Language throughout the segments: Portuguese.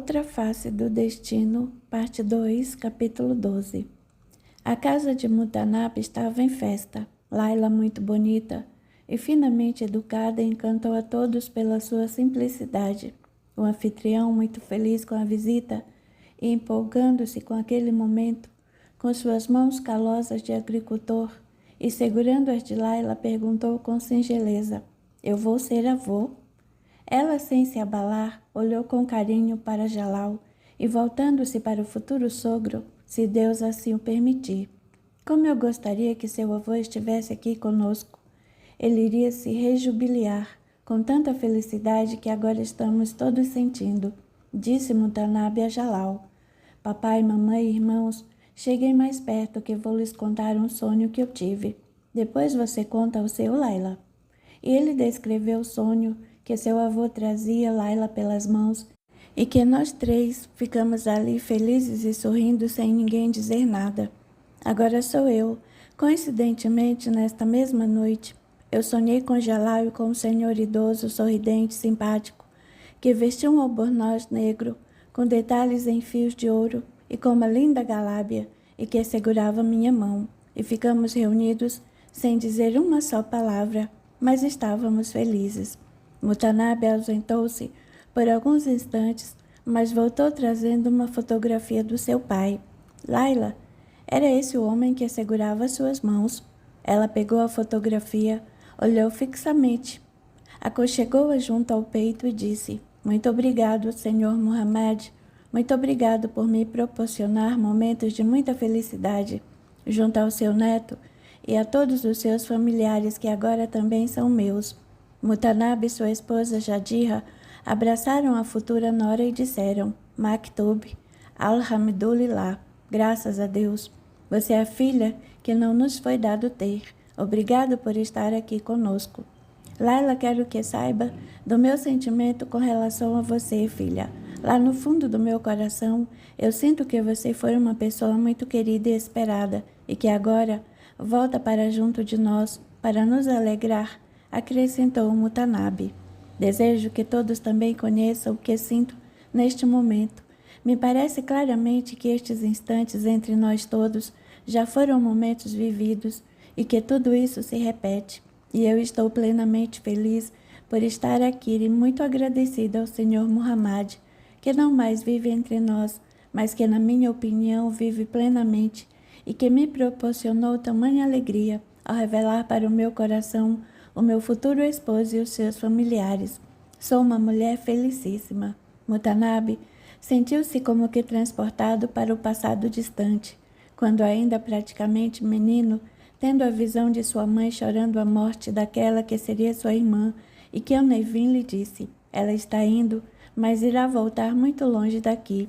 outra face do destino, parte 2, capítulo 12. A casa de Mutanab estava em festa. Laila, muito bonita e finamente educada, encantou a todos pela sua simplicidade. O anfitrião, muito feliz com a visita e empolgando-se com aquele momento, com suas mãos calosas de agricultor e segurando as de Laila, perguntou com singeleza: "Eu vou ser avô?" Ela, sem se abalar, olhou com carinho para Jalal e, voltando-se para o futuro sogro, se Deus assim o permitir: "Como eu gostaria que seu avô estivesse aqui conosco. Ele iria se rejubilar com tanta felicidade que agora estamos todos sentindo", disse Mutanab a Jalal. "Papai, mamãe e irmãos, cheguem mais perto que vou lhes contar um sonho que eu tive. Depois você conta o seu, Laila." E ele descreveu o sonho que seu avô trazia Laila pelas mãos e que nós três ficamos ali felizes e sorrindo sem ninguém dizer nada. Agora sou eu. Coincidentemente, nesta mesma noite, eu sonhei com Jalal e com um senhor idoso, sorridente, simpático, que vestia um albornoz negro com detalhes em fios de ouro e com uma linda galábia e que segurava minha mão. E ficamos reunidos sem dizer uma só palavra, mas estávamos felizes. Mutanab ausentou-se por alguns instantes, mas voltou trazendo uma fotografia do seu pai. Laila, era esse o homem que segurava suas mãos. Ela pegou a fotografia, olhou fixamente, aconchegou-a junto ao peito e disse: "Muito obrigado, Senhor Muhammad. Muito obrigado por me proporcionar momentos de muita felicidade junto ao seu neto e a todos os seus familiares que agora também são meus." Mutanab e sua esposa Jadira abraçaram a futura nora e disseram: "Maktub, Alhamdulillah, graças a Deus. Você é a filha que não nos foi dado ter. Obrigado por estar aqui conosco. Laila, quero que saiba do meu sentimento com relação a você, filha. Lá no fundo do meu coração, eu sinto que você foi uma pessoa muito querida e esperada e que agora volta para junto de nós para nos alegrar", acrescentou Mutanab. "Desejo que todos também conheçam o que sinto neste momento. Me parece claramente que estes instantes entre nós todos já foram momentos vividos e que tudo isso se repete. E eu estou plenamente feliz por estar aqui e muito agradecida ao Senhor Muhammad, que não mais vive entre nós, mas que, na minha opinião, vive plenamente e que me proporcionou tamanha alegria ao revelar para o meu coração o meu futuro esposo e os seus familiares. Sou uma mulher felicíssima." Mutanab sentiu-se como que transportado para o passado distante, quando ainda praticamente menino, tendo a visão de sua mãe chorando a morte daquela que seria sua irmã, e que Nevin lhe disse: "Ela está indo, mas irá voltar muito longe daqui."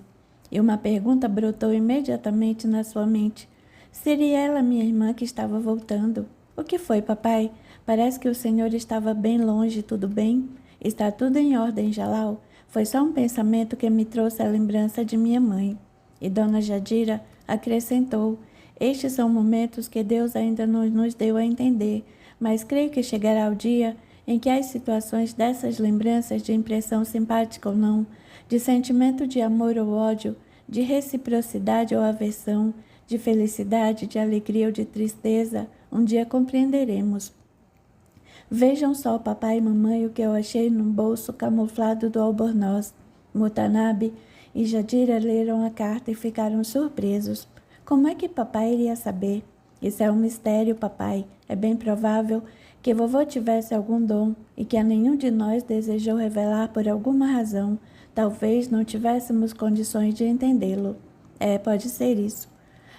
E uma pergunta brotou imediatamente na sua mente: seria ela minha irmã que estava voltando? "O que foi, papai? Parece que o senhor estava bem longe, tudo bem?" "Está tudo em ordem, Jalal. Foi só um pensamento que me trouxe a lembrança de minha mãe." E Dona Jadira acrescentou: "Estes são momentos que Deus ainda não nos deu a entender, mas creio que chegará o dia em que as situações dessas lembranças, de impressão simpática ou não, de sentimento de amor ou ódio, de reciprocidade ou aversão, de felicidade, de alegria ou de tristeza, um dia compreenderemos. Vejam só, papai e mamãe, o que eu achei no bolso camuflado do albornoz." Mutanab e Jadira leram a carta e ficaram surpresos. "Como é que papai iria saber?" "Isso é um mistério, papai. É bem provável que vovô tivesse algum dom e que a nenhum de nós desejou revelar por alguma razão. Talvez não tivéssemos condições de entendê-lo." Pode ser isso."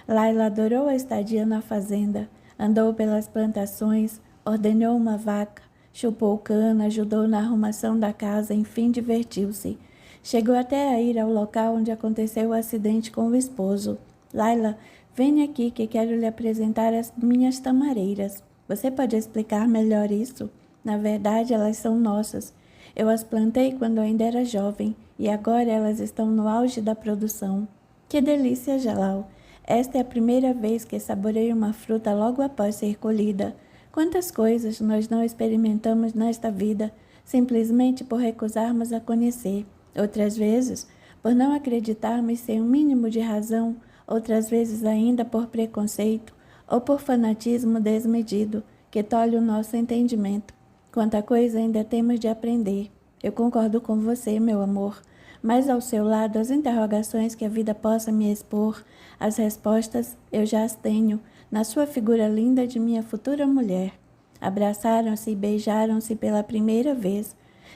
Laila adorou a estadia na fazenda. Andou pelas plantações, ordenou uma vaca, chupou cana, ajudou na arrumação da casa, enfim, divertiu-se. Chegou até a ir ao local onde aconteceu o acidente com o esposo. "Laila, venha aqui que quero lhe apresentar as minhas tamareiras. Você pode explicar melhor isso? Na verdade, elas são nossas. Eu as plantei quando ainda era jovem e agora elas estão no auge da produção." "Que delícia, Jalal. Esta é a primeira vez que saboreio uma fruta logo após ser colhida. Quantas coisas nós não experimentamos nesta vida, simplesmente por recusarmos a conhecer. Outras vezes, por não acreditarmos sem o mínimo de razão, outras vezes ainda por preconceito ou por fanatismo desmedido, que tolhe o nosso entendimento. Quanta coisa ainda temos de aprender. Eu concordo com você, meu amor, mas ao seu lado as interrogações que a vida possa me expor, as respostas eu já as tenho, na sua figura linda de minha futura mulher. Abraçaram-se e beijaram-se pela primeira vez.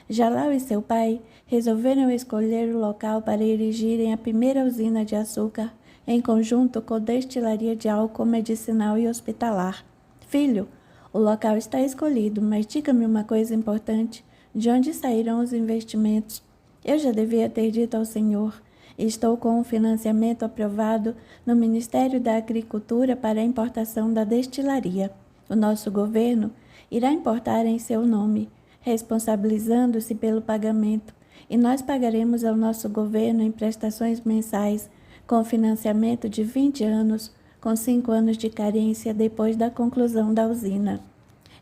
Jalal e seu pai resolveram escolher o local para erigirem a primeira usina de açúcar, em conjunto com destilaria de álcool medicinal e hospitalar. Filho, o local está escolhido, mas diga-me uma coisa importante. De onde sairão os investimentos? Eu já devia ter dito ao senhor. Estou com um financiamento aprovado no Ministério da Agricultura para a importação da destilaria. O nosso governo irá importar em seu nome, responsabilizando-se pelo pagamento, e nós pagaremos ao nosso governo em prestações mensais, com financiamento de 20 anos, com 5 anos de carência depois da conclusão da usina.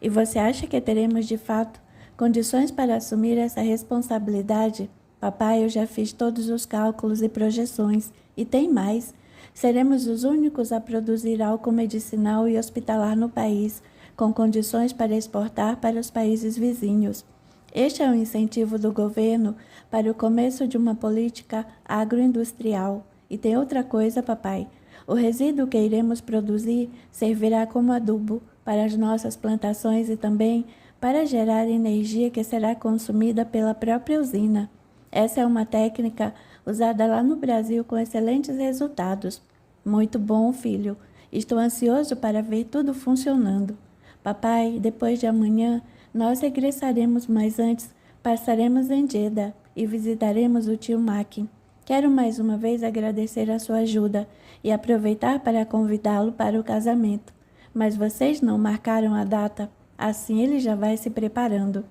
E você acha que teremos, de fato, condições para assumir essa responsabilidade? Papai, eu já fiz todos os cálculos e projeções, e tem mais. Seremos os únicos a produzir álcool medicinal e hospitalar no país, com condições para exportar para os países vizinhos. Este é o incentivo do governo para o começo de uma política agroindustrial. E tem outra coisa, papai. O resíduo que iremos produzir servirá como adubo para as nossas plantações e também para gerar energia que será consumida pela própria usina. Essa é uma técnica usada lá no Brasil com excelentes resultados. Muito bom, filho. Estou ansioso para ver tudo funcionando. Papai, depois de amanhã, nós regressaremos, mas antes passaremos em Jeddah e visitaremos o tio Makin. Quero mais uma vez agradecer a sua ajuda e aproveitar para convidá-lo para o casamento. Mas vocês não marcaram a data, assim ele já vai se preparando.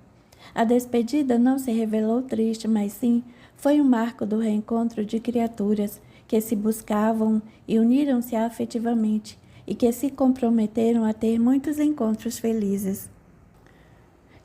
A despedida não se revelou triste, mas sim foi um marco do reencontro de criaturas que se buscavam e uniram-se afetivamente e que se comprometeram a ter muitos encontros felizes.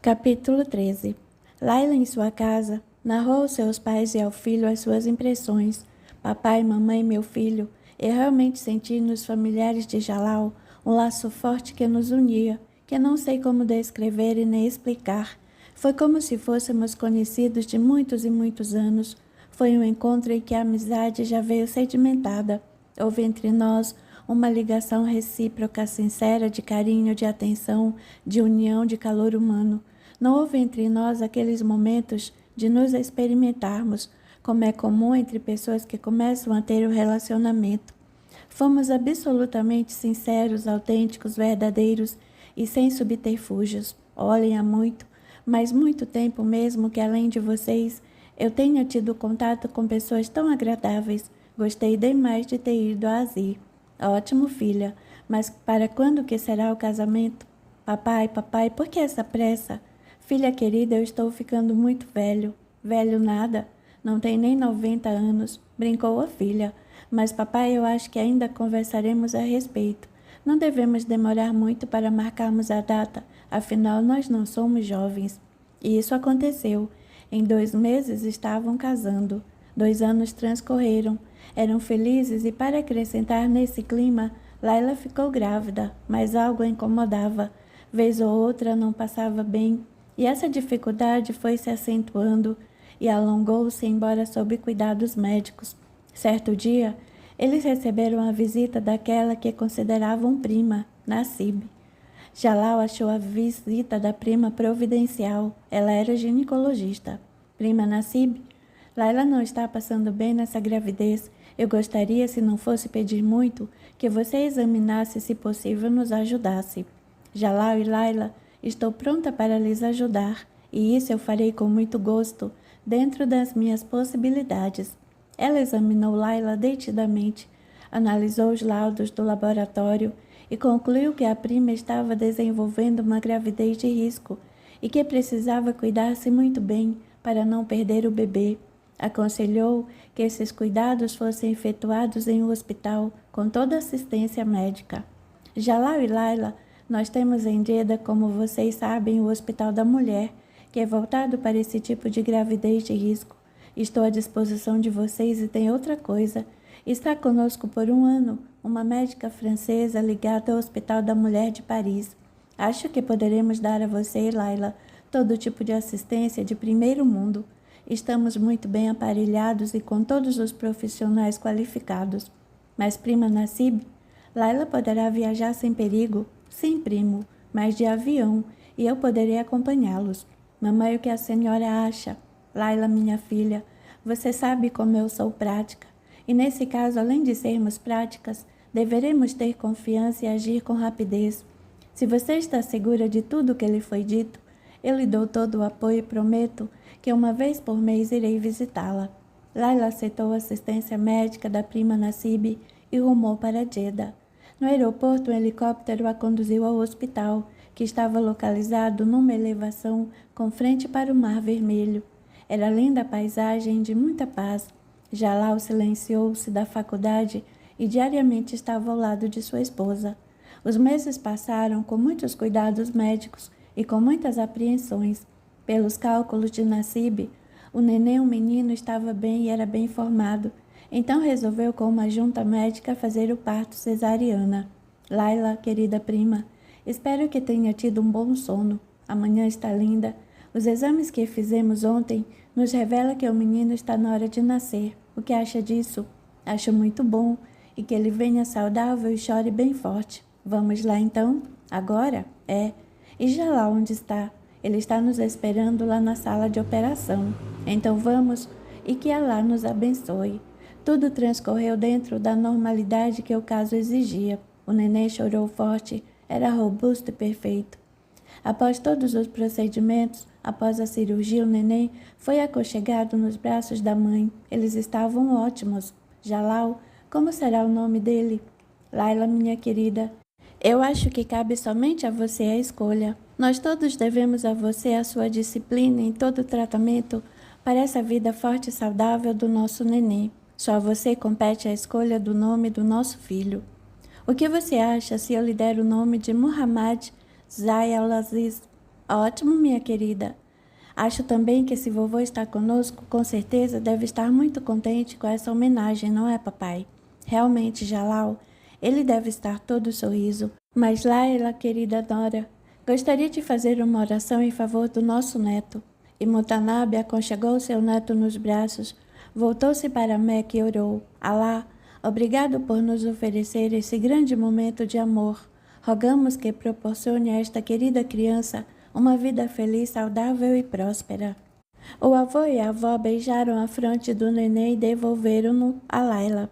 Capítulo 13. Laila, em sua casa, narrou aos seus pais e ao filho as suas impressões. Papai, mamãe, meu filho, eu realmente senti nos familiares de Jalal um laço forte que nos unia, que não sei como descrever e nem explicar. Foi como se fôssemos conhecidos de muitos e muitos anos. Foi um encontro em que a amizade já veio sedimentada. Houve entre nós uma ligação recíproca, sincera, de carinho, de atenção, de união, de calor humano. Não houve entre nós aqueles momentos de nos experimentarmos, como é comum entre pessoas que começam a ter o relacionamento. Fomos absolutamente sinceros, autênticos, verdadeiros e sem subterfúgios. Olhem, há muito, mas muito tempo mesmo que além de vocês, eu tenha tido contato com pessoas tão agradáveis. Gostei demais de ter ido a Azir. Ótimo, filha, mas para quando que será o casamento? Papai, por que essa pressa? Filha querida, eu estou ficando muito velho. Velho nada, não tem nem 90 anos, brincou a filha. Mas papai, eu acho que ainda conversaremos a respeito. Não devemos demorar muito para marcarmos a data, afinal nós não somos jovens. E isso aconteceu. Em 2 meses estavam casando. 2 anos transcorreram. Eram felizes e, para acrescentar nesse clima, Laila ficou grávida, mas algo a incomodava. Vez ou outra não passava bem, e essa dificuldade foi se acentuando e alongou-se, embora sob cuidados médicos. Certo dia, eles receberam a visita daquela que consideravam prima, Nassib. Jalal achou a visita da prima providencial. Ela era ginecologista. Prima Nassib, Laila não está passando bem nessa gravidez. Eu gostaria, se não fosse pedir muito, que você examinasse, se possível, nos ajudasse. Jalal e Laila, estou pronta para lhes ajudar, e isso eu farei com muito gosto, dentro das minhas possibilidades. Ela examinou Laila detidamente, analisou os laudos do laboratório e concluiu que a prima estava desenvolvendo uma gravidez de risco e que precisava cuidar-se muito bem para não perder o bebê. Aconselhou que esses cuidados fossem efetuados em um hospital com toda a assistência médica. Jalal e Laila, nós temos em Jeddah, como vocês sabem, o Hospital da Mulher, que é voltado para esse tipo de gravidez de risco. Estou à disposição de vocês e tem outra coisa. Está conosco por 1 ano uma médica francesa ligada ao Hospital da Mulher de Paris. Acho que poderemos dar a você, Laila, todo tipo de assistência de primeiro mundo. Estamos muito bem aparelhados e com todos os profissionais qualificados. Mas, prima Nassib, Laila poderá viajar sem perigo? Sim, primo, mas de avião, e eu poderei acompanhá-los. Mamãe, o que a senhora acha? Laila, minha filha, você sabe como eu sou prática. E nesse caso, além de sermos práticas, deveremos ter confiança e agir com rapidez. Se você está segura de tudo o que lhe foi dito, eu lhe dou todo o apoio e prometo que 1 vez por mês irei visitá-la. Laila aceitou a assistência médica da prima Nassib e rumou para Jeddah. No aeroporto, um helicóptero a conduziu ao hospital, que estava localizado numa elevação com frente para o Mar Vermelho. Era linda paisagem de muita paz. Jalal silenciou-se da faculdade e diariamente estava ao lado de sua esposa. Os meses passaram com muitos cuidados médicos e com muitas apreensões. Pelos cálculos de Nassib, o neném, um menino, estava bem e era bem formado. Então resolveu com uma junta médica fazer o parto cesariana. Laila, querida prima, espero que tenha tido um bom sono. Amanhã está linda. Os exames que fizemos ontem nos revelam que o menino está na hora de nascer. O que acha disso? Acho muito bom, e que ele venha saudável e chore bem forte. Vamos lá então? Agora? É. E já lá onde está? Ele está nos esperando lá na sala de operação. Então vamos, e que Alá nos abençoe. Tudo transcorreu dentro da normalidade que o caso exigia. O neném chorou forte, era robusto e perfeito. Após todos os procedimentos, após a cirurgia, o neném foi aconchegado nos braços da mãe. Eles estavam ótimos. Jalal, como será o nome dele? Laila, minha querida, eu acho que cabe somente a você a escolha. Nós todos devemos a você a sua disciplina em todo o tratamento para essa vida forte e saudável do nosso neném. Só a você compete a escolha do nome do nosso filho. O que você acha se eu lhe der o nome de Muhammad Zai al-Aziz? Ótimo, minha querida. Acho também que se vovô está conosco, com certeza deve estar muito contente com essa homenagem, não é, papai? Realmente, Jalal, ele deve estar todo sorriso. Mas Laila, querida Nora, gostaria de fazer uma oração em favor do nosso neto. E Mutanab aconchegou seu neto nos braços, voltou-se para Meca e orou. Alá, obrigado por nos oferecer esse grande momento de amor. Rogamos que proporcione a esta querida criança uma vida feliz, saudável e próspera. O avô e a avó beijaram a fronte do neném e devolveram-no a Laila.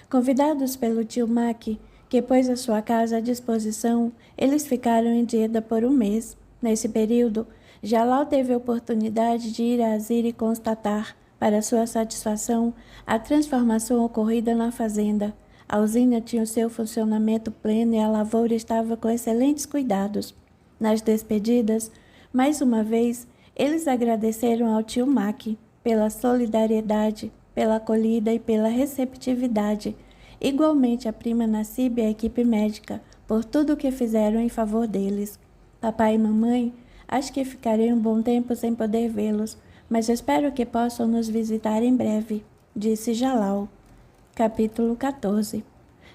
Convidados pelo tio Mac, que pôs a sua casa à disposição, eles ficaram em Jeddah por 1 mês. Nesse período, Jalal teve a oportunidade de ir a Azir e constatar, para sua satisfação, a transformação ocorrida na fazenda. A usina tinha o seu funcionamento pleno e a lavoura estava com excelentes cuidados. Nas despedidas, mais uma vez, eles agradeceram ao tio Mac pela solidariedade, pela acolhida e pela receptividade. Igualmente a prima Nassib e a equipe médica, por tudo o que fizeram em favor deles. Papai e mamãe, acho que ficarei um bom tempo sem poder vê-los, mas espero que possam nos visitar em breve, disse Jalal. Capítulo 14.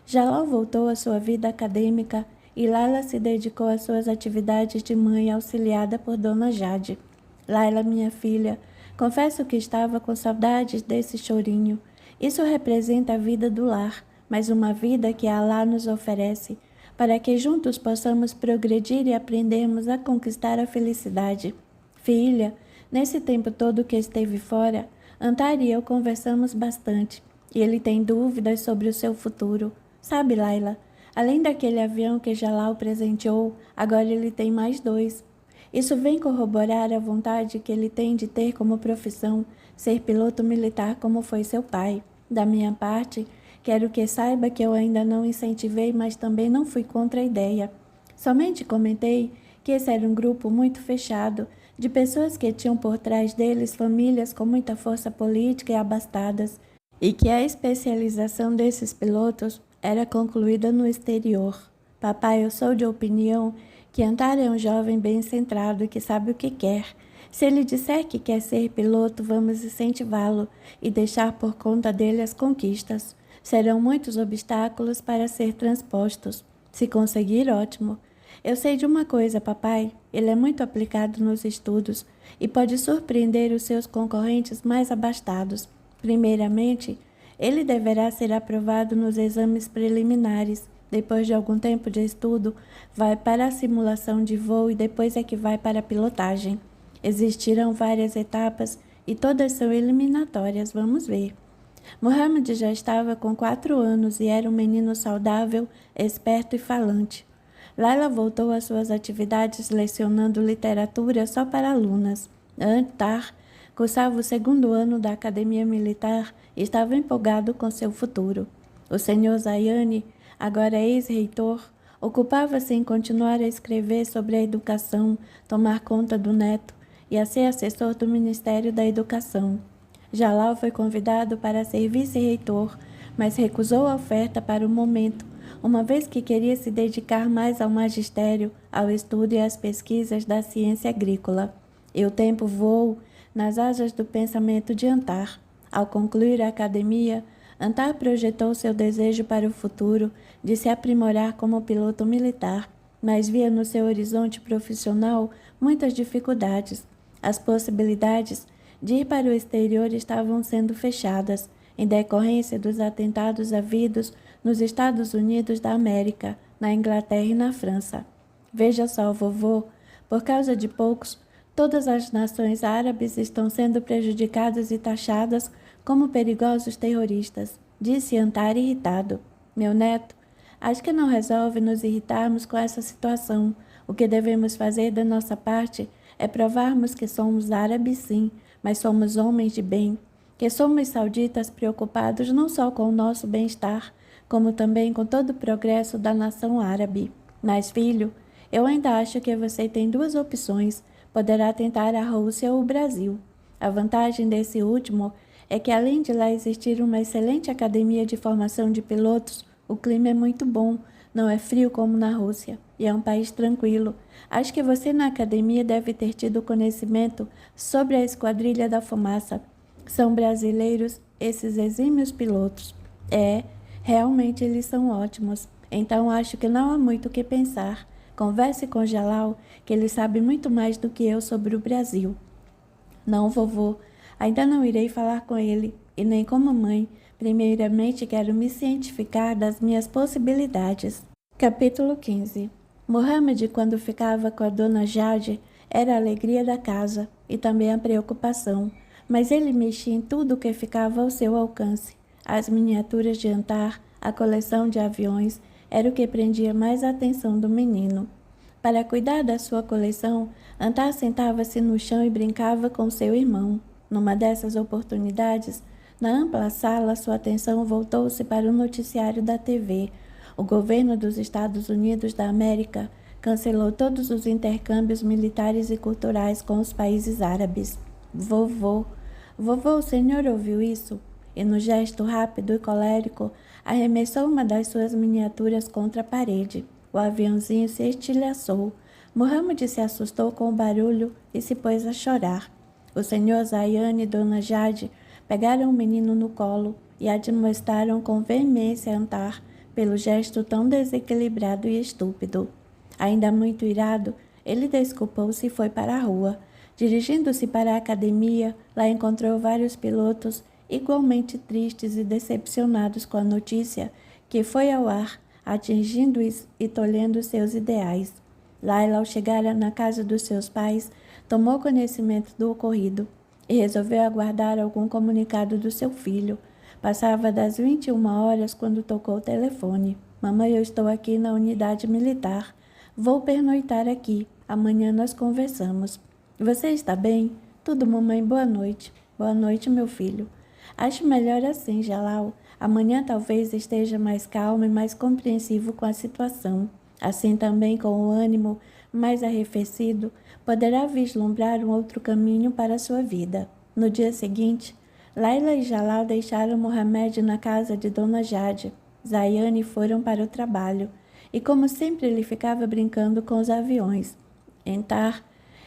Jalal voltou à sua vida acadêmica e Laila se dedicou às suas atividades de mãe auxiliada por Dona Jade. Laila, minha filha, confesso que estava com saudades desse chorinho. Isso representa a vida do lar, mas uma vida que Alá nos oferece, para que juntos possamos progredir e aprendermos a conquistar a felicidade. Filha, nesse tempo todo que esteve fora, Antar e eu conversamos bastante, e ele tem dúvidas sobre o seu futuro. Sabe, Laila, além daquele avião que Jalal presenteou, agora ele tem mais 2. Isso vem corroborar a vontade que ele tem de ter como profissão ser piloto militar como foi seu pai. Da minha parte, quero que saiba que eu ainda não incentivei, mas também não fui contra a ideia. Somente comentei que esse era um grupo muito fechado, de pessoas que tinham por trás deles famílias com muita força política e abastadas, e que a especialização desses pilotos era concluída no exterior. Papai, eu sou de opinião que Antar é um jovem bem centrado e que sabe o que quer. Se ele disser que quer ser piloto, vamos incentivá-lo e deixar por conta dele as conquistas. Serão muitos obstáculos para ser transpostos. Se conseguir, ótimo. Eu sei de uma coisa, papai. Ele é muito aplicado nos estudos e pode surpreender os seus concorrentes mais abastados. Primeiramente, ele deverá ser aprovado nos exames preliminares. Depois de algum tempo de estudo, vai para a simulação de voo e depois é que vai para a pilotagem. Existirão várias etapas e todas são eliminatórias, vamos ver. Mohammed já estava com 4 anos e era um menino saudável, esperto e falante. Laila voltou às suas atividades lecionando literatura só para alunas. Antar cursava o 2º ano da Academia Militar e estava empolgado com seu futuro. O senhor Zayane, agora ex-reitor, ocupava-se em continuar a escrever sobre a educação, tomar conta do neto e a ser assessor do Ministério da Educação. Jalal foi convidado para ser vice-reitor, mas recusou a oferta para o momento, uma vez que queria se dedicar mais ao magistério, ao estudo e às pesquisas da ciência agrícola. E o tempo voou nas asas do pensamento de Antar. Ao concluir a academia, Antar projetou seu desejo para o futuro de se aprimorar como piloto militar, mas via no seu horizonte profissional muitas dificuldades. As possibilidades de ir para o exterior estavam sendo fechadas, em decorrência dos atentados havidos nos Estados Unidos da América, na Inglaterra e na França. Veja só, vovô, por causa de poucos, todas as nações árabes estão sendo prejudicadas e taxadas como perigosos terroristas, disse Antar irritado. Meu neto, acho que não resolve nos irritarmos com essa situação. O que devemos fazer da nossa parte é provarmos que somos árabes sim, mas somos homens de bem, que somos sauditas preocupados não só com o nosso bem-estar, como também com todo o progresso da nação árabe. Mas, filho, eu ainda acho que você tem 2 opções. Poderá tentar a Rússia ou o Brasil. A vantagem desse último é que, além de lá existir uma excelente academia de formação de pilotos, o clima é muito bom, não é frio como na Rússia, e é um país tranquilo. Acho que você na academia deve ter tido conhecimento sobre a Esquadrilha da Fumaça. São brasileiros esses exímios pilotos. Realmente eles são ótimos. Então acho que não há muito o que pensar. Converse com Jalal, que ele sabe muito mais do que eu sobre o Brasil. Não, vovô. Ainda não irei falar com ele, e nem com mamãe. Primeiramente quero me cientificar das minhas possibilidades. Capítulo 15. Mohammed, quando ficava com a dona Jade, era a alegria da casa e também a preocupação, mas ele mexia em tudo o que ficava ao seu alcance. As miniaturas de Antar, a coleção de aviões, era o que prendia mais a atenção do menino. Para cuidar da sua coleção, Antar sentava-se no chão e brincava com seu irmão. Numa dessas oportunidades, na ampla sala, sua atenção voltou-se para o noticiário da TV. O governo dos Estados Unidos da América cancelou todos os intercâmbios militares e culturais com os países árabes. Vovô, o senhor ouviu isso? E no gesto rápido e colérico, arremessou uma das suas miniaturas contra a parede. O aviãozinho se estilhaçou. Mohammed se assustou com o barulho e se pôs a chorar. O senhor Zayane e dona Jade pegaram o menino no colo e admoestaram com veemência a Antar pelo gesto tão desequilibrado e estúpido. Ainda muito irado, ele desculpou-se e foi para a rua. Dirigindo-se para a academia, lá encontrou vários pilotos igualmente tristes e decepcionados com a notícia que foi ao ar, atingindo-os e tolhendo seus ideais. Laila, ao chegar na casa dos seus pais, tomou conhecimento do ocorrido e resolveu aguardar algum comunicado do seu filho. Passava das 21 horas quando tocou o telefone. Mamãe, eu estou aqui na unidade militar. Vou pernoitar aqui. Amanhã nós conversamos. Você está bem? Tudo, mamãe. Boa noite. Boa noite, meu filho. Acho melhor assim, Jalal. Amanhã talvez esteja mais calmo e mais compreensivo com a situação. Assim também, com o ânimo mais arrefecido, poderá vislumbrar um outro caminho para a sua vida. No dia seguinte, Laila e Jalal deixaram Mohammed na casa de Dona Jade. Zayane foram para o trabalho, e como sempre ele ficava brincando com os aviões. Antar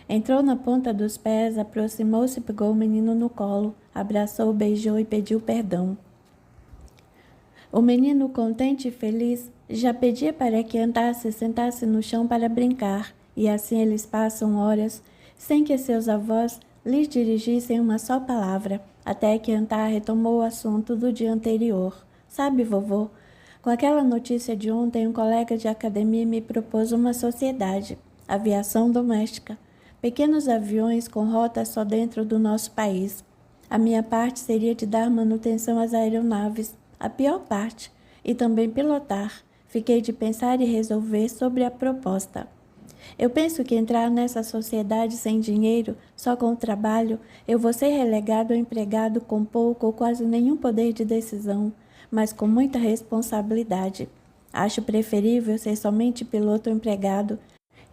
Entrou na ponta dos pés, aproximou-se, pegou o menino no colo, abraçou, beijou e pediu perdão. O menino, contente e feliz, já pedia para que Antá se sentasse no chão para brincar, e assim eles passam horas, sem que seus avós lhes dirigissem uma só palavra, até que Antá retomou o assunto do dia anterior. Sabe, vovô, com aquela notícia de ontem, um colega de academia me propôs uma sociedade, aviação doméstica, pequenos aviões com rota só dentro do nosso país. A minha parte seria de dar manutenção às aeronaves, a pior parte, e também pilotar. Fiquei de pensar e resolver sobre a proposta. Eu penso que entrar nessa sociedade sem dinheiro, só com o trabalho, eu vou ser relegado ao empregado com pouco ou quase nenhum poder de decisão, mas com muita responsabilidade. Acho preferível ser somente piloto ou empregado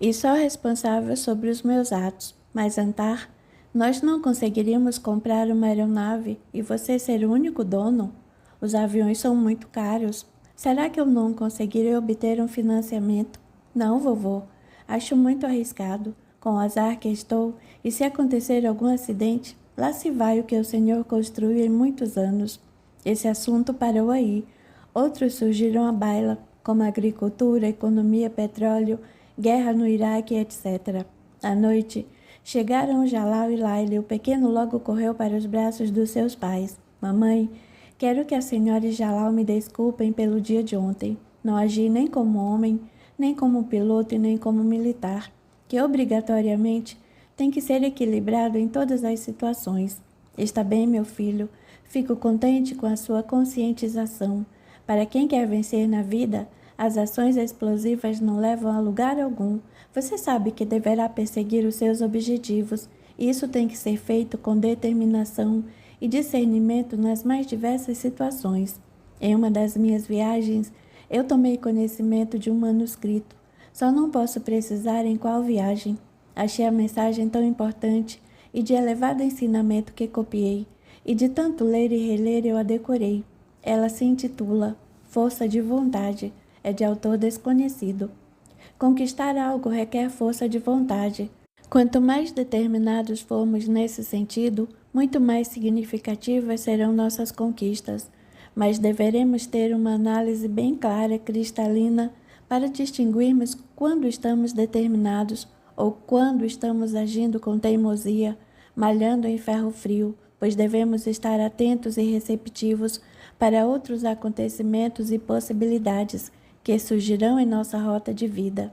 e só responsável sobre os meus atos. Mas Antar, nós não conseguiríamos comprar uma aeronave e você ser o único dono? Os aviões são muito caros. Será que eu não conseguirei obter um financiamento? Não, vovô. Acho muito arriscado, com o azar que estou, e se acontecer algum acidente, lá se vai o que o senhor construiu em muitos anos. Esse assunto parou aí. Outros surgiram à baila, como agricultura, economia, petróleo, guerra no Iraque, etc. À noite, chegaram Jalal e Laila e o pequeno logo correu para os braços dos seus pais. Mamãe, quero que a senhora e Jalal me desculpem pelo dia de ontem. Não agi nem como homem, nem como piloto e nem como militar, que obrigatoriamente tem que ser equilibrado em todas as situações. Está bem, meu filho. Fico contente com a sua conscientização. Para quem quer vencer na vida, as ações explosivas não levam a lugar algum. Você sabe que deverá perseguir os seus objetivos, e isso tem que ser feito com determinação e discernimento nas mais diversas situações. Em uma das minhas viagens, eu tomei conhecimento de um manuscrito. Só não posso precisar em qual viagem. Achei a mensagem tão importante e de elevado ensinamento que copiei, e de tanto ler e reler eu a decorei. Ela se intitula Força de Vontade, é de autor desconhecido. Conquistar algo requer força de vontade. Quanto mais determinados formos nesse sentido, muito mais significativas serão nossas conquistas. Mas deveremos ter uma análise bem clara, cristalina, para distinguirmos quando estamos determinados ou quando estamos agindo com teimosia, malhando em ferro frio, pois devemos estar atentos e receptivos para outros acontecimentos e possibilidades que surgirão em nossa rota de vida.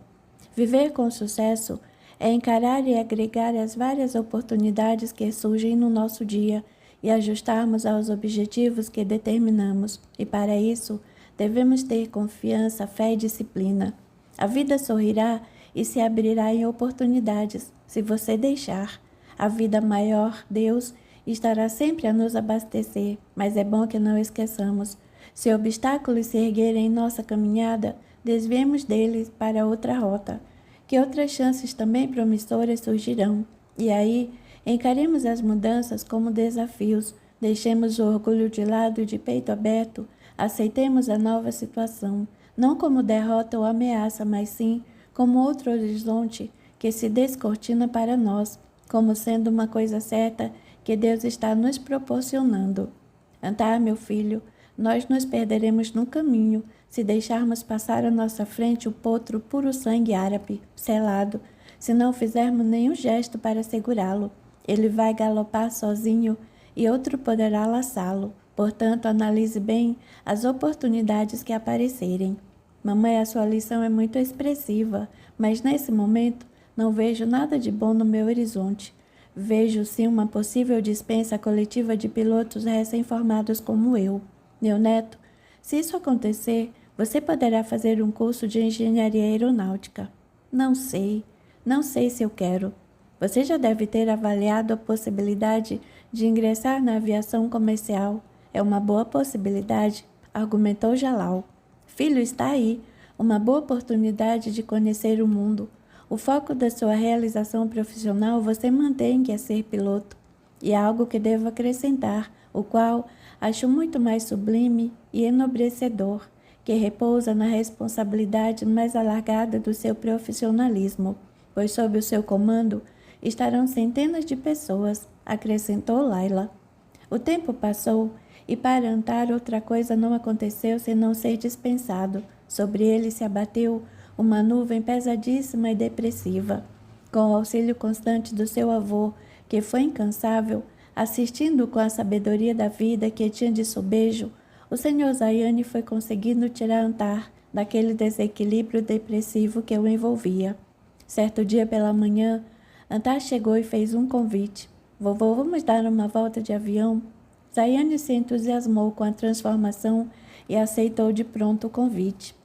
Viver com sucesso é encarar e agregar as várias oportunidades que surgem no nosso dia e ajustarmos aos objetivos que determinamos, e para isso devemos ter confiança, fé e disciplina. A vida sorrirá e se abrirá em oportunidades, se você deixar. A vida maior, Deus, estará sempre a nos abastecer, mas é bom que não esqueçamos. Se obstáculos se erguerem em nossa caminhada, desviemos deles para outra rota, que outras chances também promissoras surgirão. E aí, encaremos as mudanças como desafios, deixemos o orgulho de lado e de peito aberto, aceitemos a nova situação, não como derrota ou ameaça, mas sim como outro horizonte que se descortina para nós, como sendo uma coisa certa que Deus está nos proporcionando. Antar, meu filho, nós nos perderemos no caminho se deixarmos passar à nossa frente o potro puro sangue árabe, selado. Se não fizermos nenhum gesto para segurá-lo, ele vai galopar sozinho e outro poderá laçá-lo. Portanto, analise bem as oportunidades que aparecerem. Mamãe, a sua lição é muito expressiva, mas nesse momento não vejo nada de bom no meu horizonte. Vejo sim uma possível dispensa coletiva de pilotos recém-formados como eu. Meu neto, se isso acontecer, você poderá fazer um curso de engenharia aeronáutica. Não sei se eu quero. Você já deve ter avaliado a possibilidade de ingressar na aviação comercial. É uma boa possibilidade, argumentou Jalal. Filho, está aí, uma boa oportunidade de conhecer o mundo. O foco da sua realização profissional você mantém, que é ser piloto. E há algo que devo acrescentar, o qual acho muito mais sublime e enobrecedor, que repousa na responsabilidade mais alargada do seu profissionalismo, pois sob o seu comando estarão centenas de pessoas, acrescentou Laila. O tempo passou e para Antar outra coisa não aconteceu senão ser dispensado. Sobre ele se abateu uma nuvem pesadíssima e depressiva. Com o auxílio constante do seu avô, que foi incansável, assistindo com a sabedoria da vida que tinha de sobejo, o senhor Zayane foi conseguindo tirar Antar daquele desequilíbrio depressivo que o envolvia. Certo dia pela manhã, Antar chegou e fez um convite. Vovô, vamos dar uma volta de avião? Zayane se entusiasmou com a transformação e aceitou de pronto o convite.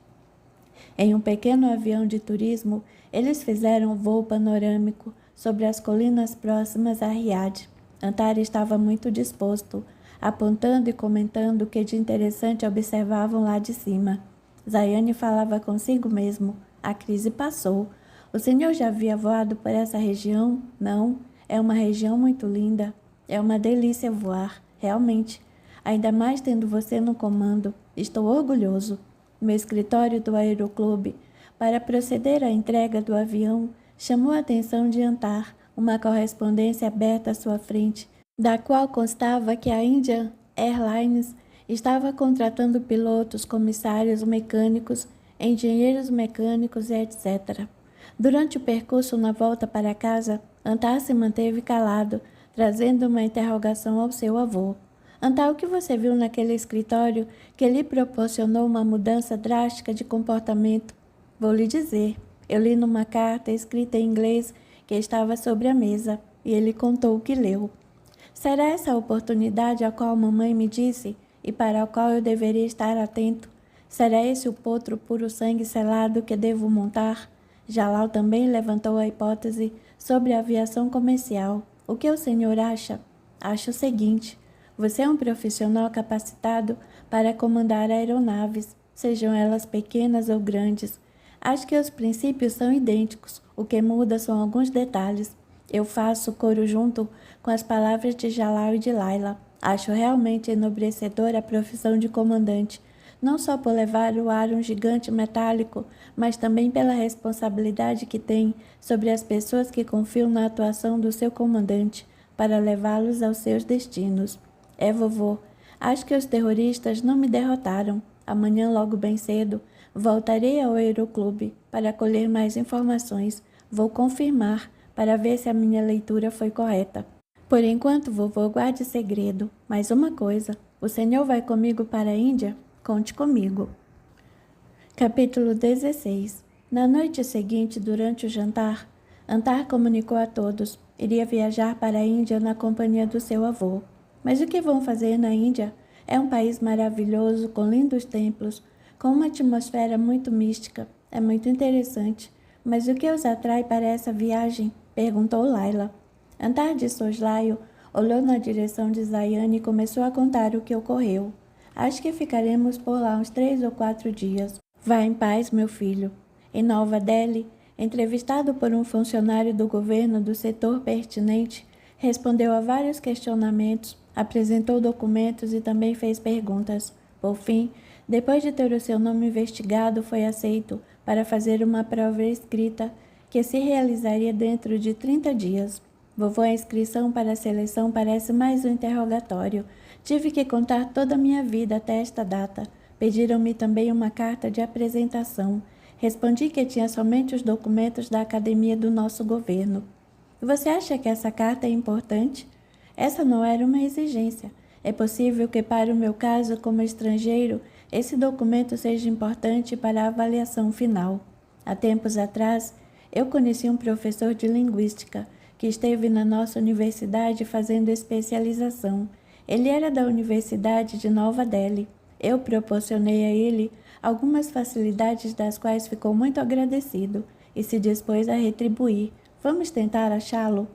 Em um pequeno avião de turismo, eles fizeram um voo panorâmico sobre as colinas próximas a Riad. Antar estava muito disposto, apontando e comentando o que de interessante observavam lá de cima. Zayane falava consigo mesmo. A crise passou. O senhor já havia voado por essa região? Não. É uma região muito linda. É uma delícia voar, realmente. Ainda mais tendo você no comando. Estou orgulhoso. No escritório do Aeroclube, para proceder à entrega do avião, chamou a atenção de Antar uma correspondência aberta à sua frente, da qual constava que a Indian Airlines estava contratando pilotos, comissários mecânicos, engenheiros mecânicos e etc. Durante o percurso na volta para casa, Antar se manteve calado, trazendo uma interrogação ao seu avô. Antar, o que você viu naquele escritório que lhe proporcionou uma mudança drástica de comportamento? Vou lhe dizer. Eu li numa carta escrita em inglês que estava sobre a mesa, e ele contou o que leu. Será essa a oportunidade a qual mamãe me disse e para a qual eu deveria estar atento? Será esse o potro puro sangue selado que devo montar? Jalal também levantou a hipótese sobre a aviação comercial. O que o senhor acha? Acho o seguinte. Você é um profissional capacitado para comandar aeronaves, sejam elas pequenas ou grandes. Acho que os princípios são idênticos, o que muda são alguns detalhes. Eu faço coro junto com as palavras de Jalal e de Laila. Acho realmente enobrecedora a profissão de comandante, não só por levar ao ar um gigante metálico, mas também pela responsabilidade que tem sobre as pessoas que confiam na atuação do seu comandante para levá-los aos seus destinos. Vovô, acho que os terroristas não me derrotaram. Amanhã, logo bem cedo, voltarei ao Aeroclube para colher mais informações. Vou confirmar para ver se a minha leitura foi correta. Por enquanto, vovô, guarde segredo. Mais uma coisa, o senhor vai comigo para a Índia? Conte comigo. Capítulo 16. Na noite seguinte, durante o jantar, Antar comunicou a todos. Iria viajar para a Índia na companhia do seu avô. Mas o que vão fazer na Índia? É um país maravilhoso, com lindos templos, com uma atmosfera muito mística. É muito interessante. Mas o que os atrai para essa viagem? Perguntou Laila. Antar de soslaio olhou na direção de Zayane e começou a contar o que ocorreu. Acho que ficaremos por lá uns 3 ou 4 dias. Vá em paz, meu filho. Em Nova Delhi, entrevistado por um funcionário do governo do setor pertinente, respondeu a vários questionamentos, apresentou documentos e também fez perguntas. Por fim, depois de ter o seu nome investigado, foi aceito para fazer uma prova escrita que se realizaria dentro de 30 dias. Vovô, a inscrição para a seleção parece mais um interrogatório. Tive que contar toda a minha vida até esta data. Pediram-me também uma carta de apresentação. Respondi que tinha somente os documentos da academia do nosso governo. Você acha que essa carta é importante? Essa não era uma exigência. É possível que, para o meu caso como estrangeiro, esse documento seja importante para a avaliação final. Há tempos atrás, eu conheci um professor de linguística que esteve na nossa universidade fazendo especialização. Ele era da Universidade de Nova Delhi. Eu proporcionei a ele algumas facilidades das quais ficou muito agradecido e se dispôs a retribuir. Vamos tentar achá-lo?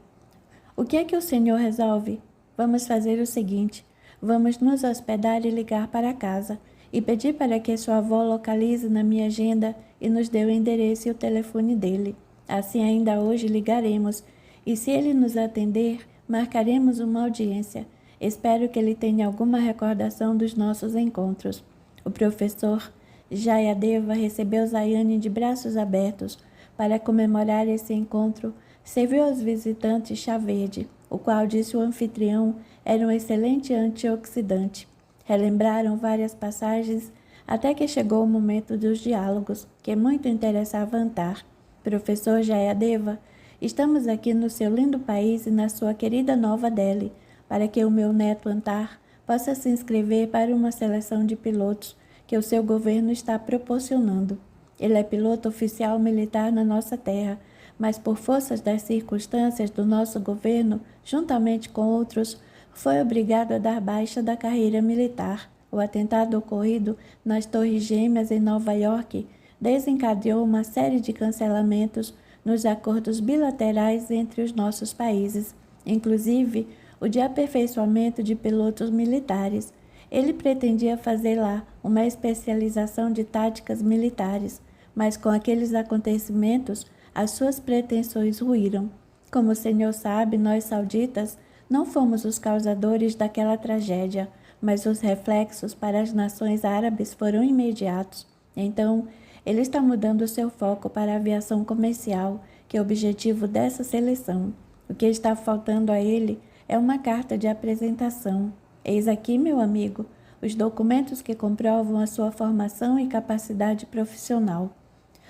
O que é que o senhor resolve? Vamos fazer o seguinte. Vamos nos hospedar e ligar para casa e pedir para que sua avó localize na minha agenda e nos dê o endereço e o telefone dele. Assim ainda hoje ligaremos e se ele nos atender, marcaremos uma audiência. Espero que ele tenha alguma recordação dos nossos encontros. O professor Jayadeva recebeu Zayane de braços abertos para comemorar esse encontro Serviu aos visitantes chá verde, o qual, disse o anfitrião, era um excelente antioxidante. Relembraram várias passagens até que chegou o momento dos diálogos, que muito interessava Antar. Professor Jayadeva, estamos aqui no seu lindo país e na sua querida Nova Delhi, para que o meu neto Antar possa se inscrever para uma seleção de pilotos que o seu governo está proporcionando. Ele é piloto oficial militar na nossa terra, mas por forças das circunstâncias do nosso governo, juntamente com outros, foi obrigado a dar baixa da carreira militar. O atentado ocorrido nas Torres Gêmeas em Nova York desencadeou uma série de cancelamentos nos acordos bilaterais entre os nossos países, inclusive o de aperfeiçoamento de pilotos militares. Ele pretendia fazer lá uma especialização de táticas militares, mas com aqueles acontecimentos as suas pretensões ruíram. Como o senhor sabe, nós sauditas não fomos os causadores daquela tragédia, mas os reflexos para as nações árabes foram imediatos. Então, ele está mudando seu foco para a aviação comercial, que é o objetivo dessa seleção. O que está faltando a ele é uma carta de apresentação. Eis aqui, meu amigo, os documentos que comprovam a sua formação e capacidade profissional.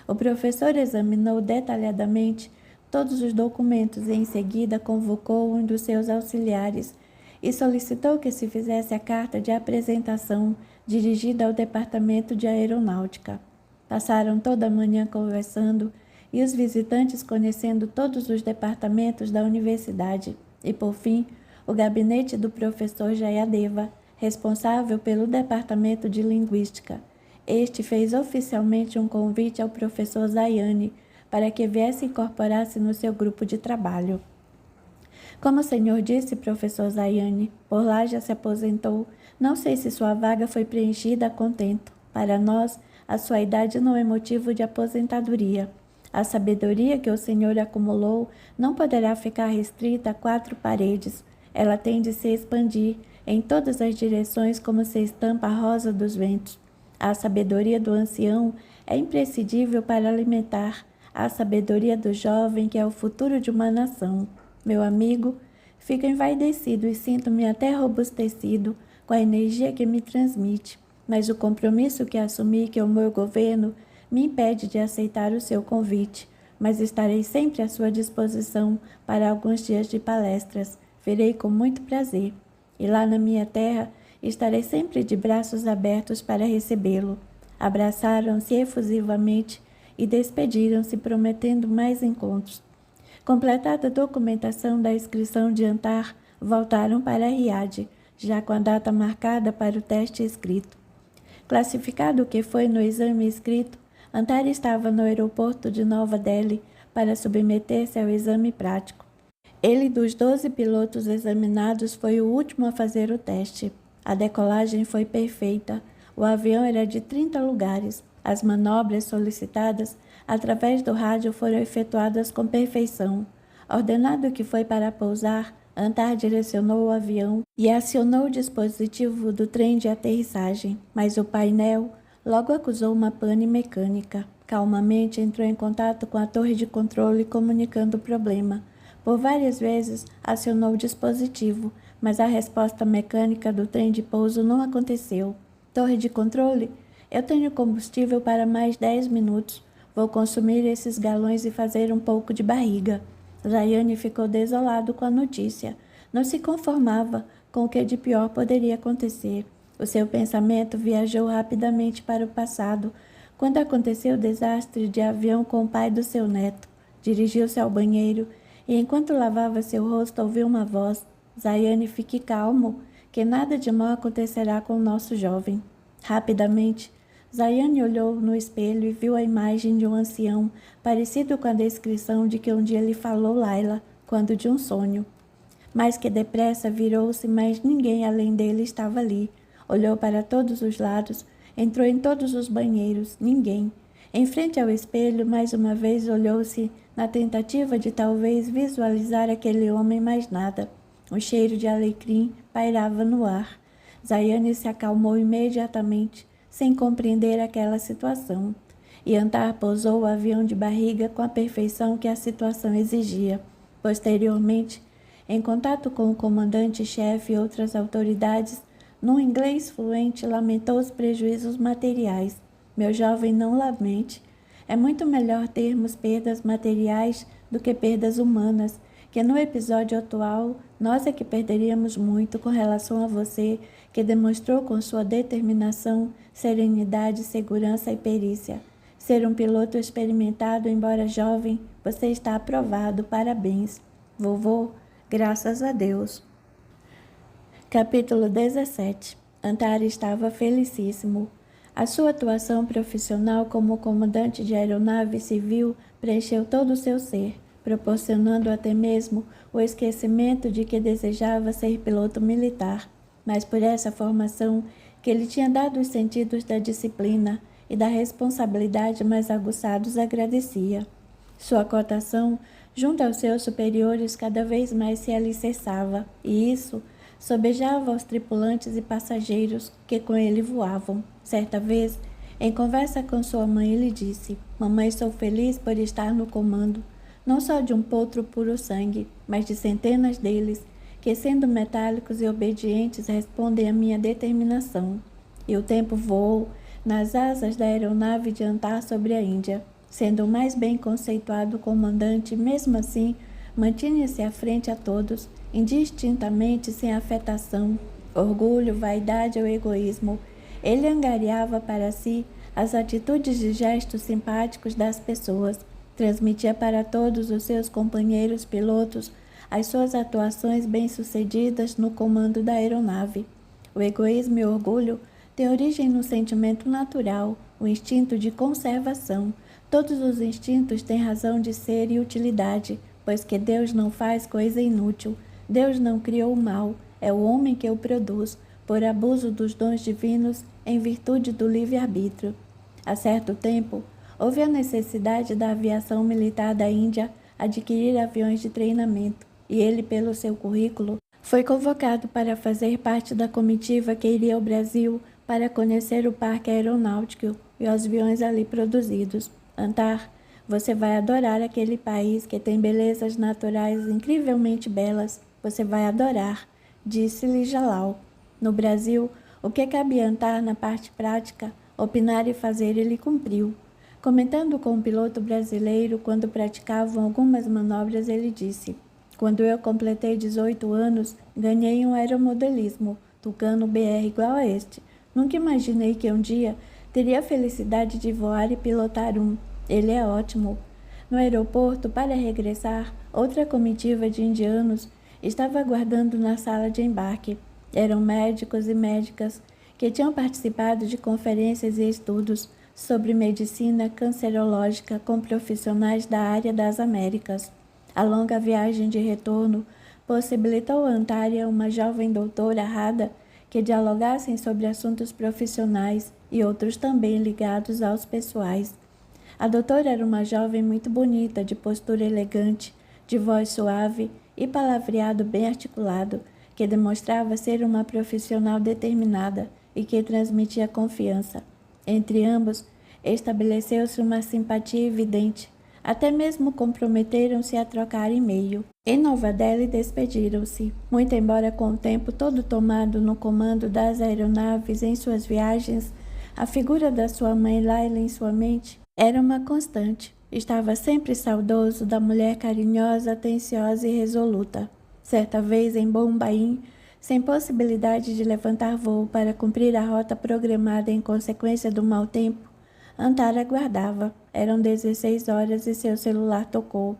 O professor examinou detalhadamente todos os documentos e em seguida convocou um dos seus auxiliares e solicitou que se fizesse a carta de apresentação dirigida ao Departamento de Aeronáutica. Passaram toda a manhã conversando e os visitantes conhecendo todos os departamentos da universidade e, por fim, o gabinete do professor Jayadeva, responsável pelo Departamento de Linguística. Este fez oficialmente um convite ao professor Zayane para que viesse incorporar-se no seu grupo de trabalho. Como o senhor disse, professor Zayane, por lá já se aposentou. Não sei se sua vaga foi preenchida a contento. Para nós, a sua idade não é motivo de aposentadoria. A sabedoria que o senhor acumulou não poderá ficar restrita a 4 paredes. Ela tem de se expandir em todas as direções como se estampa a rosa dos ventos. A sabedoria do ancião é imprescindível para alimentar a sabedoria do jovem, que é o futuro de uma nação. Meu amigo, fico envaidecido e sinto-me até robustecido com a energia que me transmite, mas o compromisso que assumi que o meu governo me impede de aceitar o seu convite, mas estarei sempre à sua disposição para alguns dias de palestras. Verei com muito prazer. E lá na minha terra, estarei sempre de braços abertos para recebê-lo. Abraçaram-se efusivamente e despediram-se, prometendo mais encontros. Completada a documentação da inscrição de Antar, voltaram para Riad, já com a data marcada para o teste escrito. Classificado o que foi no exame escrito, Antar estava no aeroporto de Nova Delhi para submeter-se ao exame prático. Ele, dos 12 pilotos examinados, foi o último a fazer o teste. A decolagem foi perfeita. O avião era de 30 lugares. As manobras solicitadas através do rádio foram efetuadas com perfeição. Ordenado que foi para pousar, Antar direcionou o avião e acionou o dispositivo do trem de aterrissagem, mas o painel logo acusou uma pane mecânica. Calmamente entrou em contato com a torre de controle comunicando o problema. Por várias vezes acionou o dispositivo, mas a resposta mecânica do trem de pouso não aconteceu. Torre de controle, eu tenho combustível para mais 10 minutos. Vou consumir esses galões e fazer um pouco de barriga. Zayane ficou desolado com a notícia. Não se conformava com o que de pior poderia acontecer. O seu pensamento viajou rapidamente para o passado, quando aconteceu o desastre de avião com o pai do seu neto. Dirigiu-se ao banheiro e, enquanto lavava seu rosto, ouviu uma voz. Zayane, fique calmo, que nada de mal acontecerá com o nosso jovem. Rapidamente, Zayane olhou no espelho e viu a imagem de um ancião, parecido com a descrição de que um dia lhe falou Laila, quando de um sonho. Mais que depressa virou-se, mas ninguém além dele estava ali. Olhou para todos os lados, entrou em todos os banheiros, ninguém. Em frente ao espelho, mais uma vez olhou-se na tentativa de talvez visualizar aquele homem, mas nada. O cheiro de alecrim pairava no ar. Zayane se acalmou imediatamente, sem compreender aquela situação. E Antar pousou o avião de barriga com a perfeição que a situação exigia. Posteriormente, em contato com o comandante-chefe e outras autoridades, num inglês fluente, lamentou os prejuízos materiais. Meu jovem, não lamente. É muito melhor termos perdas materiais do que perdas humanas, que no episódio atual nós é que perderíamos muito com relação a você, que demonstrou com sua determinação, serenidade, segurança e perícia. Ser um piloto experimentado, embora jovem, você está aprovado, parabéns. Vovô, graças a Deus. Capítulo 17. Antara estava felicíssimo. A sua atuação profissional como comandante de aeronave civil preencheu todo o seu ser, proporcionando até mesmo o esquecimento de que desejava ser piloto militar. Mas por essa formação que lhe tinha dado os sentidos da disciplina e da responsabilidade mais aguçados, agradecia. Sua cotação junto aos seus superiores cada vez mais se alicerçava, e isso sobejava aos tripulantes e passageiros que com ele voavam. Certa vez, em conversa com sua mãe, ele disse: Mamãe, sou feliz por estar no comando, não só de um potro puro sangue, mas de centenas deles, que sendo metálicos e obedientes respondem à minha determinação. E o tempo voou nas asas da aeronave de Antar sobre a Índia. Sendo o mais bem conceituado comandante, mesmo assim, mantinha-se à frente a todos, indistintamente, sem afetação, orgulho, vaidade ou egoísmo. Ele angariava para si as atitudes e gestos simpáticos das pessoas, transmitia para todos os seus companheiros pilotos as suas atuações bem-sucedidas no comando da aeronave. O egoísmo e o orgulho têm origem no sentimento natural, o instinto de conservação. Todos os instintos têm razão de ser e utilidade, pois que Deus não faz coisa inútil. Deus não criou o mal, é o homem que o produz, por abuso dos dons divinos, em virtude do livre-arbítrio. Há certo tempo, houve a necessidade da aviação militar da Índia adquirir aviões de treinamento, e ele, pelo seu currículo, foi convocado para fazer parte da comitiva que iria ao Brasil para conhecer o parque aeronáutico e os aviões ali produzidos. Antar, você vai adorar aquele país que tem belezas naturais incrivelmente belas. Você vai adorar, disse-lhe Jalal. No Brasil, o que cabia Antar na parte prática, opinar e fazer, ele cumpriu. Comentando com um piloto brasileiro quando praticavam algumas manobras, ele disse: Quando eu completei 18 anos, ganhei um aeromodelismo, Tucano BR igual a este. Nunca imaginei que um dia teria a felicidade de voar e pilotar um. Ele é ótimo. No aeroporto, para regressar, outra comitiva de indianos estava aguardando na sala de embarque. Eram médicos e médicas que tinham participado de conferências e estudos sobre medicina cancerológica com profissionais da área das Américas. A longa viagem de retorno possibilitou a Antária, uma jovem doutora Rada, que dialogassem sobre assuntos profissionais e outros também ligados aos pessoais. A doutora era uma jovem muito bonita, de postura elegante, de voz suave e palavreado bem articulado, que demonstrava ser uma profissional determinada e que transmitia confiança. Entre ambos, estabeleceu-se uma simpatia evidente. Até mesmo comprometeram-se a trocar e-mail. Em Nova Delhi despediram-se, muito embora com o tempo todo tomado no comando das aeronaves em suas viagens, a figura da sua mãe Laila em sua mente era uma constante. Estava sempre saudoso da mulher carinhosa, atenciosa e resoluta. Certa vez, em Bombaim, sem possibilidade de levantar voo para cumprir a rota programada em consequência do mau tempo, Antar aguardava. Eram 16 horas e seu celular tocou.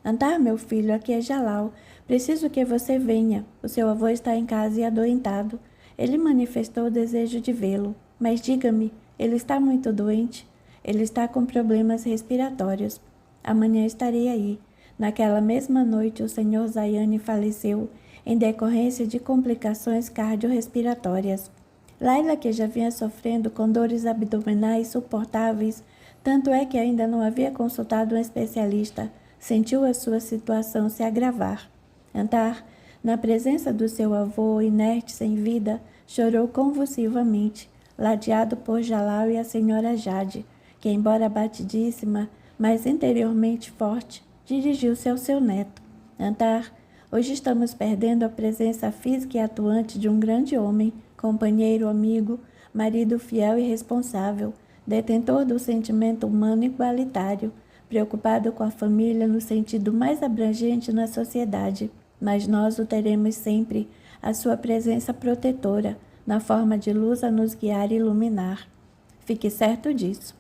Antar, meu filho, aqui é Jalal. Preciso que você venha. O seu avô está em casa e adoentado. Ele manifestou o desejo de vê-lo. Mas diga-me, ele está muito doente? Ele está com problemas respiratórios. Amanhã estarei aí. Naquela mesma noite, o Sr. Zayane faleceu em decorrência de complicações cardiorrespiratórias. Laila, que já vinha sofrendo com dores abdominais insuportáveis, tanto é que ainda não havia consultado um especialista, sentiu a sua situação se agravar. Antar, na presença do seu avô, inerte sem vida, chorou convulsivamente, ladeado por Jalal e a senhora Jade, que, embora abatidíssima, mas interiormente forte, dirigiu-se ao seu neto. Antar, hoje estamos perdendo a presença física e atuante de um grande homem, companheiro, amigo, marido fiel e responsável, detentor do sentimento humano igualitário, preocupado com a família no sentido mais abrangente na sociedade, mas nós o teremos sempre, a sua presença protetora, na forma de luz a nos guiar e iluminar. Fique certo disso.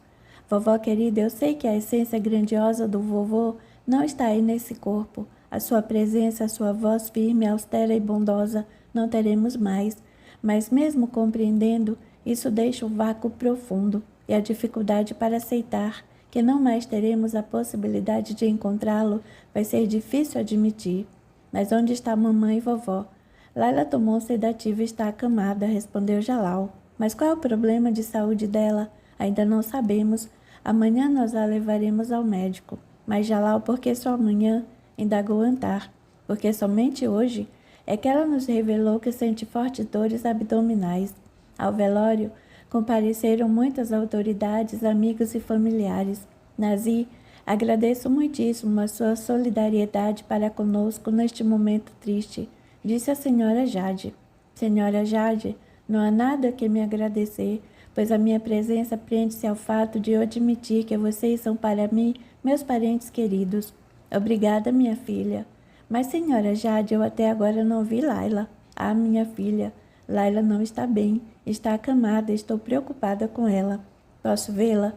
Vovó querida, eu sei que a essência grandiosa do vovô não está aí nesse corpo. A sua presença, a sua voz firme, austera e bondosa, não teremos mais. Mas mesmo compreendendo, isso deixa um vácuo profundo e a dificuldade para aceitar que não mais teremos a possibilidade de encontrá-lo vai ser difícil admitir. Mas onde está mamãe e vovó? Laila tomou um sedativo e está acamada, respondeu Jalal. Mas qual é o problema de saúde dela? Ainda não sabemos. Amanhã nós a levaremos ao médico. Mas Jalal, por que só amanhã? Indagou Antar. Porque somente hoje é que ela nos revelou que sente fortes dores abdominais. Ao velório compareceram muitas autoridades, amigos e familiares. Nazi, agradeço muitíssimo a sua solidariedade para conosco neste momento triste, disse a senhora Jade. Senhora Jade, não há nada que me agradecer, pois a minha presença prende-se ao fato de eu admitir que vocês são para mim meus parentes queridos. Obrigada, minha filha. Mas, senhora Jade, eu até agora não vi Laila. Ah, minha filha, Laila não está bem, está acamada, estou preocupada com ela. Posso vê-la?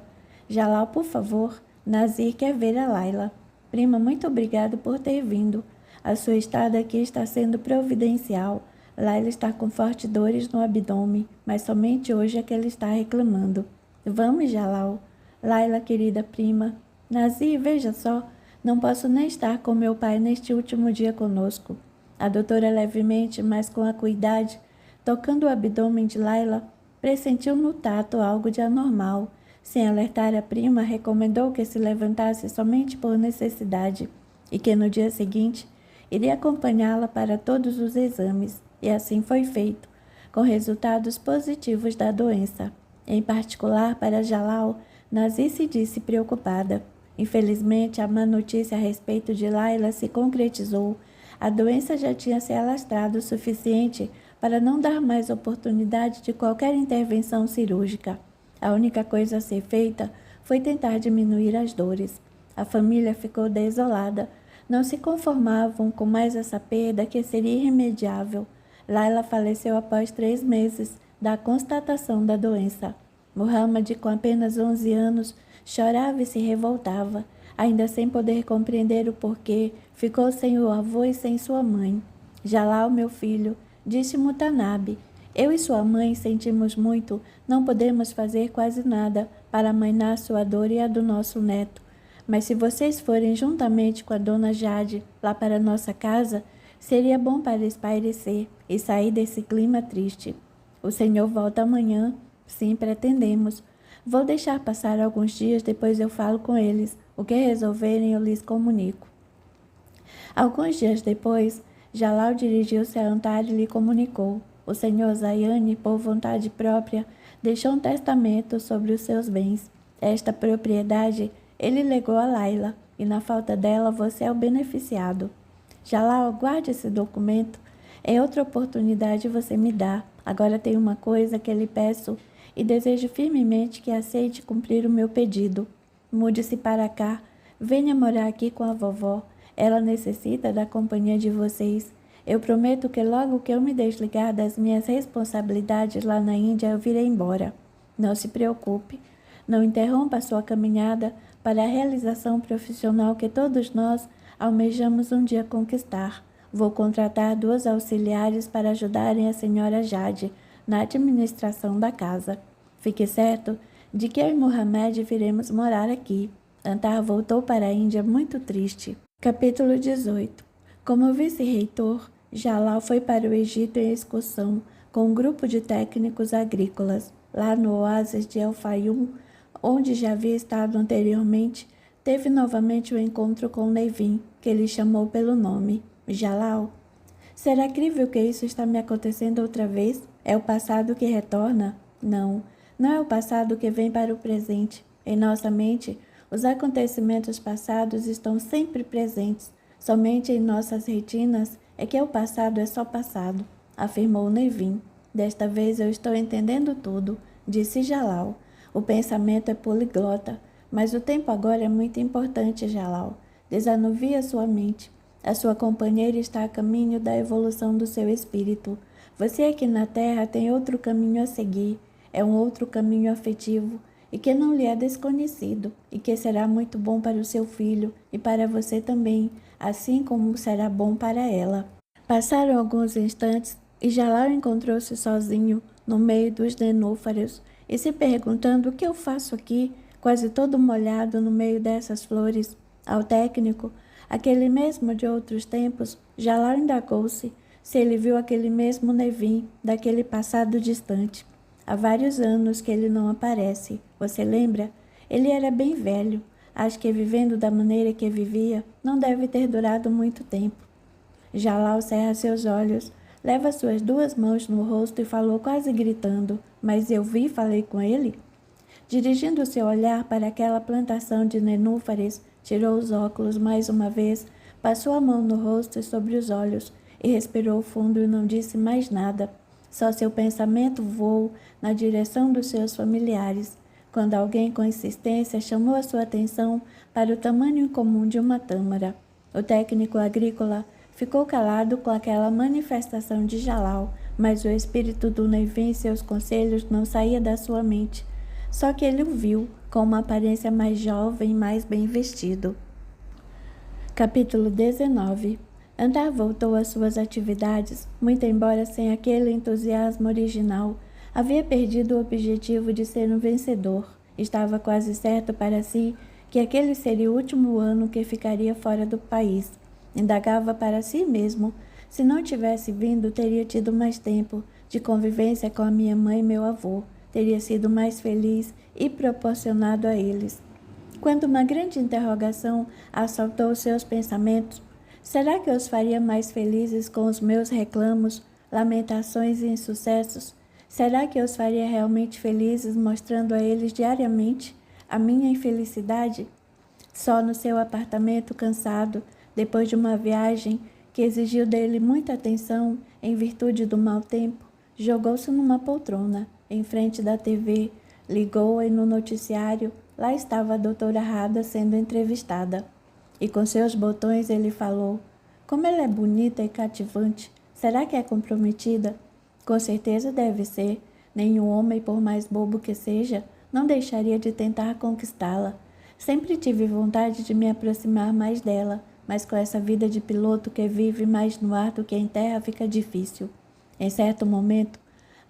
Jalal, por favor, Nazir quer ver a Laila. Prima, muito obrigado por ter vindo. A sua estada aqui está sendo providencial. Laila está com fortes dores no abdômen, mas somente hoje é que ele está reclamando. Vamos, Jalal. Laila, querida prima. Nazir, veja só, não posso nem estar com meu pai neste último dia conosco. A doutora levemente, mas com acuidade, tocando o abdômen de Laila, pressentiu no tato algo de anormal. Sem alertar a prima, recomendou que se levantasse somente por necessidade e que no dia seguinte iria acompanhá-la para todos os exames. E assim foi feito, com resultados positivos da doença. Em particular, para Jalal, Nazi se disse preocupada. Infelizmente, a má notícia a respeito de Laila se concretizou. A doença já tinha se alastrado o suficiente para não dar mais oportunidade de qualquer intervenção cirúrgica. A única coisa a ser feita foi tentar diminuir as dores. A família ficou desolada. Não se conformavam com mais essa perda que seria irremediável. Laila faleceu após 3 meses da constatação da doença. Muhammad, com apenas 11 anos, chorava e se revoltava. Ainda sem poder compreender o porquê, ficou sem o avô e sem sua mãe. Jalal, meu filho, disse Mutanabe, eu e sua mãe sentimos muito, não podemos fazer quase nada para amainar sua dor e a do nosso neto. Mas se vocês forem juntamente com a dona Jade lá para nossa casa, seria bom para espairecer e sair desse clima triste. O senhor volta amanhã? Sim, pretendemos. Vou deixar passar alguns dias, depois eu falo com eles. O que resolverem eu lhes comunico. Alguns dias depois, Jalal dirigiu-se a Antar e lhe comunicou. O senhor Zayane, por vontade própria, deixou um testamento sobre os seus bens. Esta propriedade ele legou a Laila, e na falta dela você é o beneficiado. Jalal, guarde esse documento. Em outra oportunidade você me dá. Agora tem uma coisa que lhe peço e desejo firmemente que aceite cumprir o meu pedido. Mude-se para cá. Venha morar aqui com a vovó. Ela necessita da companhia de vocês. Eu prometo que logo que eu me desligar das minhas responsabilidades lá na Índia, eu virei embora. Não se preocupe. Não interrompa a sua caminhada para a realização profissional que todos nós almejamos um dia conquistar. Vou contratar 2 auxiliares para ajudarem a senhora Jade na administração da casa. Fique certo de que eu e Mohamed viremos morar aqui. Antar voltou para a Índia muito triste. Capítulo 18. Como vice-reitor, Jalal foi para o Egito em excursão com um grupo de técnicos agrícolas. Lá no oásis de El Fayum, onde já havia estado anteriormente, teve novamente o encontro com Levin, que lhe chamou pelo nome. Jalal, será crível que isso está me acontecendo outra vez? É o passado que retorna? Não, não é o passado que vem para o presente. Em nossa mente, os acontecimentos passados estão sempre presentes. Somente em nossas retinas é que o passado é só passado, afirmou Nevin. Desta vez eu estou entendendo tudo, disse Jalal. O pensamento é poliglota, mas o tempo agora é muito importante, Jalal. Desanuvia sua mente. A sua companheira está a caminho da evolução do seu espírito. Você aqui na Terra tem outro caminho a seguir. É um outro caminho afetivo e que não lhe é desconhecido e que será muito bom para o seu filho e para você também, assim como será bom para ela. Passaram alguns instantes e Jalal encontrou-se sozinho no meio dos nenúfares e se perguntando: o que eu faço aqui, quase todo molhado no meio dessas flores? Ao técnico, aquele mesmo de outros tempos, Jalal indagou-se se ele viu aquele mesmo Nevin daquele passado distante. Há vários anos que ele não aparece. Você lembra? Ele era bem velho. Acho que vivendo da maneira que vivia, não deve ter durado muito tempo. Jalal cerra seus olhos, leva suas duas mãos no rosto e falou quase gritando: mas eu vi e falei com ele? Dirigindo seu olhar para aquela plantação de nenúfares, tirou os óculos mais uma vez, passou a mão no rosto e sobre os olhos, e respirou fundo e não disse mais nada. Só seu pensamento voou na direção dos seus familiares, quando alguém com insistência chamou a sua atenção para o tamanho incomum de uma tâmara. O técnico agrícola ficou calado com aquela manifestação de Jalal, mas o espírito do Nevin e seus conselhos não saía da sua mente. Só que ele o viu, com uma aparência mais jovem e mais bem vestido. Capítulo 19. Andar voltou às suas atividades, muito embora sem aquele entusiasmo original. Havia perdido o objetivo de ser um vencedor. Estava quase certo para si que aquele seria o último ano que ficaria fora do país. Indagava para si mesmo: se não tivesse vindo, teria tido mais tempo de convivência com a minha mãe e meu avô. Teria sido mais feliz e proporcionado a eles. Quando uma grande interrogação assaltou seus pensamentos: será que os faria mais felizes com os meus reclamos, lamentações e insucessos? Será que os faria realmente felizes mostrando a eles diariamente a minha infelicidade? Só no seu apartamento cansado, depois de uma viagem que exigiu dele muita atenção em virtude do mau tempo, jogou-se numa poltrona, em frente da TV, ligou e no noticiário, lá estava a doutora Rada sendo entrevistada. E com seus botões ele falou: como ela é bonita e cativante, será que é comprometida? Com certeza deve ser. Nenhum homem, por mais bobo que seja, não deixaria de tentar conquistá-la. Sempre tive vontade de me aproximar mais dela, mas com essa vida de piloto que vive mais no ar do que em terra fica difícil. Em certo momento,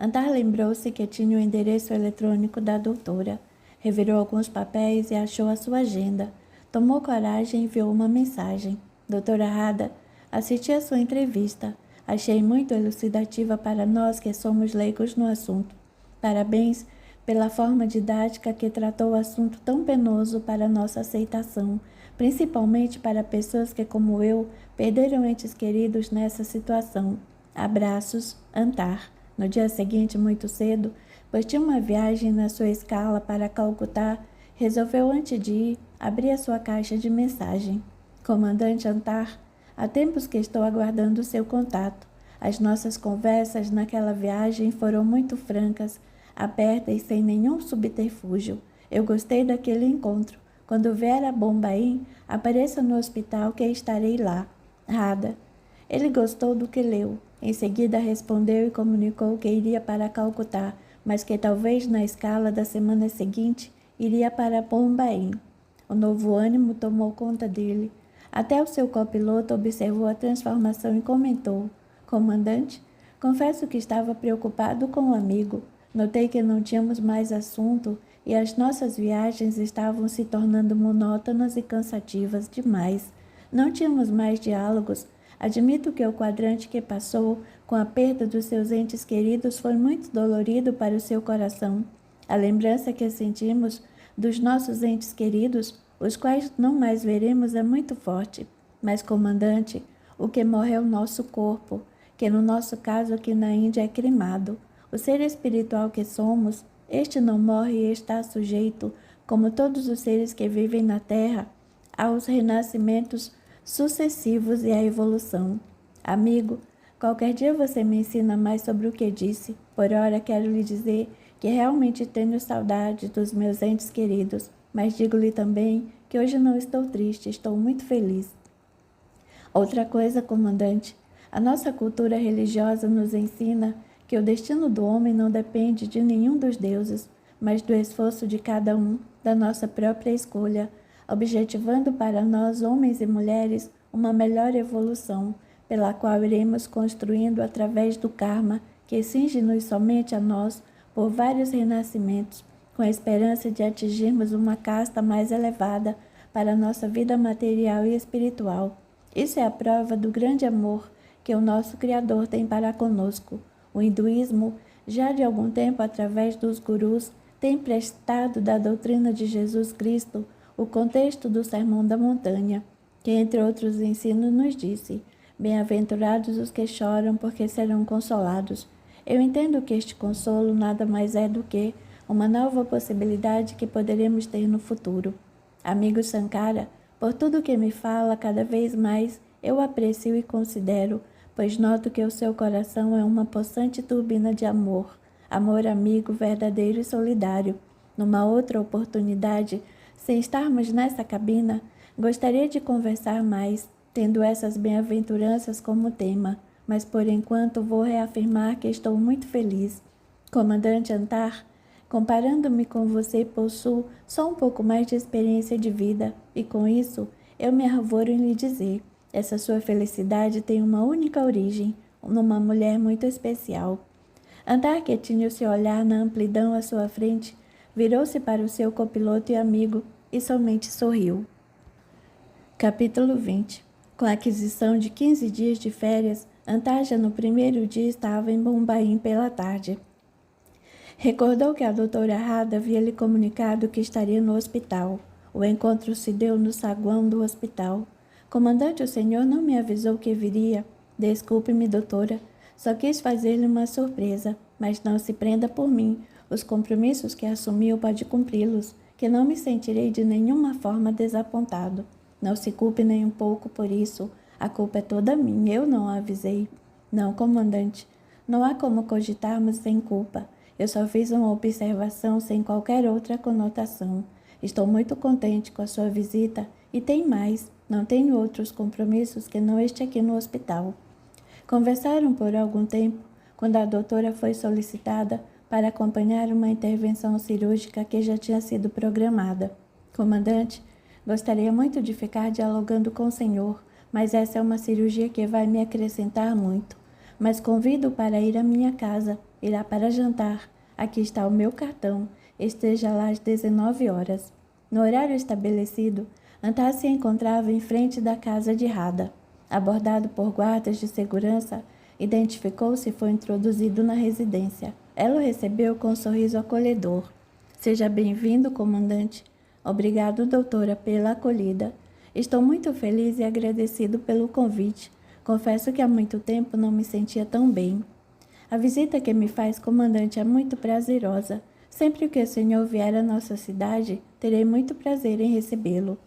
Antar lembrou-se que tinha o endereço eletrônico da doutora. Revirou alguns papéis e achou a sua agenda. Tomou coragem e enviou uma mensagem: doutora Rada, assisti a sua entrevista. Achei muito elucidativa para nós que somos leigos no assunto. Parabéns pela forma didática que tratou o assunto tão penoso para nossa aceitação, principalmente para pessoas que, como eu, perderam entes queridos nessa situação. Abraços, Antar. No dia seguinte, muito cedo, pois tinha uma viagem na sua escala para Calcutá, resolveu, antes de ir, abrir a sua caixa de mensagem. Comandante Antar, há tempos que estou aguardando seu contato. As nossas conversas naquela viagem foram muito francas, abertas e sem nenhum subterfúgio. Eu gostei daquele encontro. Quando vier a Bombaim, apareça no hospital que estarei lá. Rada. Ele gostou do que leu. Em seguida respondeu e comunicou que iria para Calcutá, mas que talvez na escala da semana seguinte iria para Bombaim. O novo ânimo tomou conta dele. Até o seu copiloto observou a transformação e comentou: comandante, confesso que estava preocupado com o amigo. Notei que não tínhamos mais assunto e as nossas viagens estavam se tornando monótonas e cansativas demais. Não tínhamos mais diálogos. Admito que o quadrante que passou com a perda dos seus entes queridos foi muito dolorido para o seu coração. A lembrança que sentimos dos nossos entes queridos, os quais não mais veremos, é muito forte. Mas, comandante, o que morre é o nosso corpo, que no nosso caso aqui na Índia é cremado. O ser espiritual que somos, este não morre e está sujeito, como todos os seres que vivem na Terra, aos renascimentos sucessivos e a evolução. Amigo, qualquer dia você me ensina mais sobre o que disse. Por ora quero lhe dizer que realmente tenho saudade dos meus entes queridos, mas digo-lhe também que hoje não estou triste, estou muito feliz. Outra coisa, comandante, a nossa cultura religiosa nos ensina que o destino do homem não depende de nenhum dos deuses, mas do esforço de cada um, da nossa própria escolha, objetivando para nós, homens e mulheres, uma melhor evolução, pela qual iremos construindo através do karma, que cinge-nos somente a nós, por vários renascimentos, com a esperança de atingirmos uma casta mais elevada para a nossa vida material e espiritual. Isso é a prova do grande amor que o nosso Criador tem para conosco. O hinduísmo, já de algum tempo através dos gurus, tem prestado da doutrina de Jesus Cristo o contexto do Sermão da Montanha, que, entre outros ensinos, nos disse: bem-aventurados os que choram, porque serão consolados. Eu entendo que este consolo nada mais é do que uma nova possibilidade que poderemos ter no futuro. Amigo Sankara, por tudo que me fala, cada vez mais eu aprecio e considero, pois noto que o seu coração é uma possante turbina de amor, amor amigo, verdadeiro e solidário. Numa outra oportunidade, sem estarmos nessa cabina, gostaria de conversar mais, tendo essas bem-aventuranças como tema, mas por enquanto vou reafirmar que estou muito feliz. Comandante Antar, comparando-me com você, possuo só um pouco mais de experiência de vida, e com isso eu me arvoro em lhe dizer: essa sua felicidade tem uma única origem, numa mulher muito especial. Antar, que tinha o seu olhar na amplidão à sua frente, virou-se para o seu copiloto e amigo e somente sorriu. Capítulo 20. Com a aquisição de 15 dias de férias, Antar já no primeiro dia estava em Bombaim pela tarde. Recordou que a doutora Radha havia lhe comunicado que estaria no hospital. O encontro se deu no saguão do hospital. Comandante, o senhor não me avisou que viria. Desculpe-me, doutora. Só quis fazer-lhe uma surpresa, mas não se prenda por mim. Os compromissos que assumiu pode cumpri-los, que não me sentirei de nenhuma forma desapontado. Não se culpe nem um pouco por isso. A culpa é toda minha, eu não a avisei. Não, comandante, não há como cogitarmos sem culpa. Eu só fiz uma observação sem qualquer outra conotação. Estou muito contente com a sua visita e tem mais, não tenho outros compromissos que não este aqui no hospital. Conversaram por algum tempo, quando a doutora foi solicitada para acompanhar uma intervenção cirúrgica que já tinha sido programada. Comandante, gostaria muito de ficar dialogando com o senhor, mas essa é uma cirurgia que vai me acrescentar muito. Mas convido para ir à minha casa, irá para jantar. Aqui está o meu cartão, esteja lá às 19 horas. No horário estabelecido, Antar se encontrava em frente da casa de Radha. Abordado por guardas de segurança, identificou-se e foi introduzido na residência. Ela o recebeu com um sorriso acolhedor. Seja bem-vindo, comandante. Obrigado, doutora, pela acolhida. Estou muito feliz e agradecido pelo convite. Confesso que há muito tempo não me sentia tão bem. A visita que me faz, comandante, é muito prazerosa. Sempre que o senhor vier à nossa cidade, terei muito prazer em recebê-lo.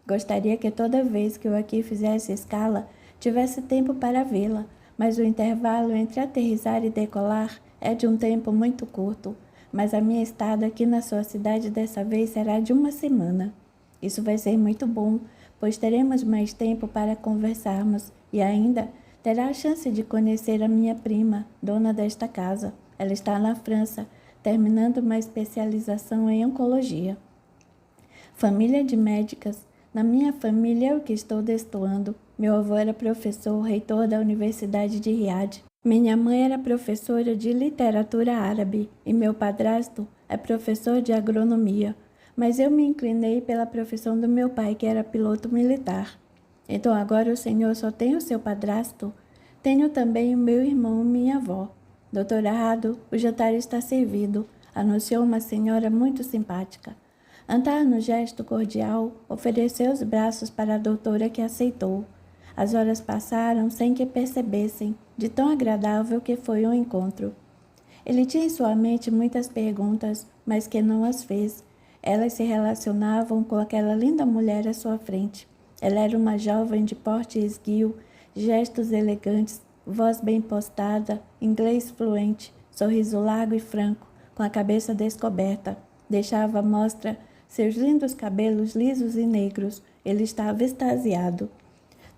Gostaria que toda vez que eu aqui fizesse escala, tivesse tempo para vê-la, mas o intervalo entre aterrissar e decolar é de um tempo muito curto. Mas a minha estada aqui na sua cidade dessa vez será de uma semana. Isso vai ser muito bom, pois teremos mais tempo para conversarmos e ainda terá a chance de conhecer a minha prima, dona desta casa. Ela está na França, terminando uma especialização em oncologia. Família de médicas. Na minha família é o que estou destoando. Meu avô era professor, reitor da Universidade de Riad. Minha mãe era professora de literatura árabe e meu padrasto é professor de agronomia. Mas eu me inclinei pela profissão do meu pai, que era piloto militar. Então agora o senhor só tem o seu padrasto? Tenho também o meu irmão e minha avó. Doutor Arrado, o jantar está servido, anunciou uma senhora muito simpática. Antar, no gesto cordial, ofereceu os braços para a doutora, que aceitou. As horas passaram sem que percebessem, de tão agradável que foi o encontro. Ele tinha em sua mente muitas perguntas, mas que não as fez. Elas se relacionavam com aquela linda mulher à sua frente. Ela era uma jovem de porte esguio, gestos elegantes, voz bem postada, inglês fluente, sorriso largo e franco, com a cabeça descoberta. Deixava à mostra seus lindos cabelos lisos e negros. Ele estava extasiado.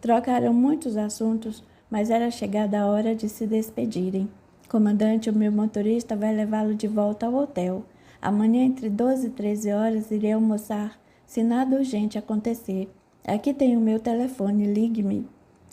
Trocaram muitos assuntos, mas era chegada a hora de se despedirem. Comandante, o meu motorista vai levá-lo de volta ao hotel. Amanhã, entre 12 e 13 horas, irei almoçar, se nada urgente acontecer. Aqui tem o meu telefone, ligue-me.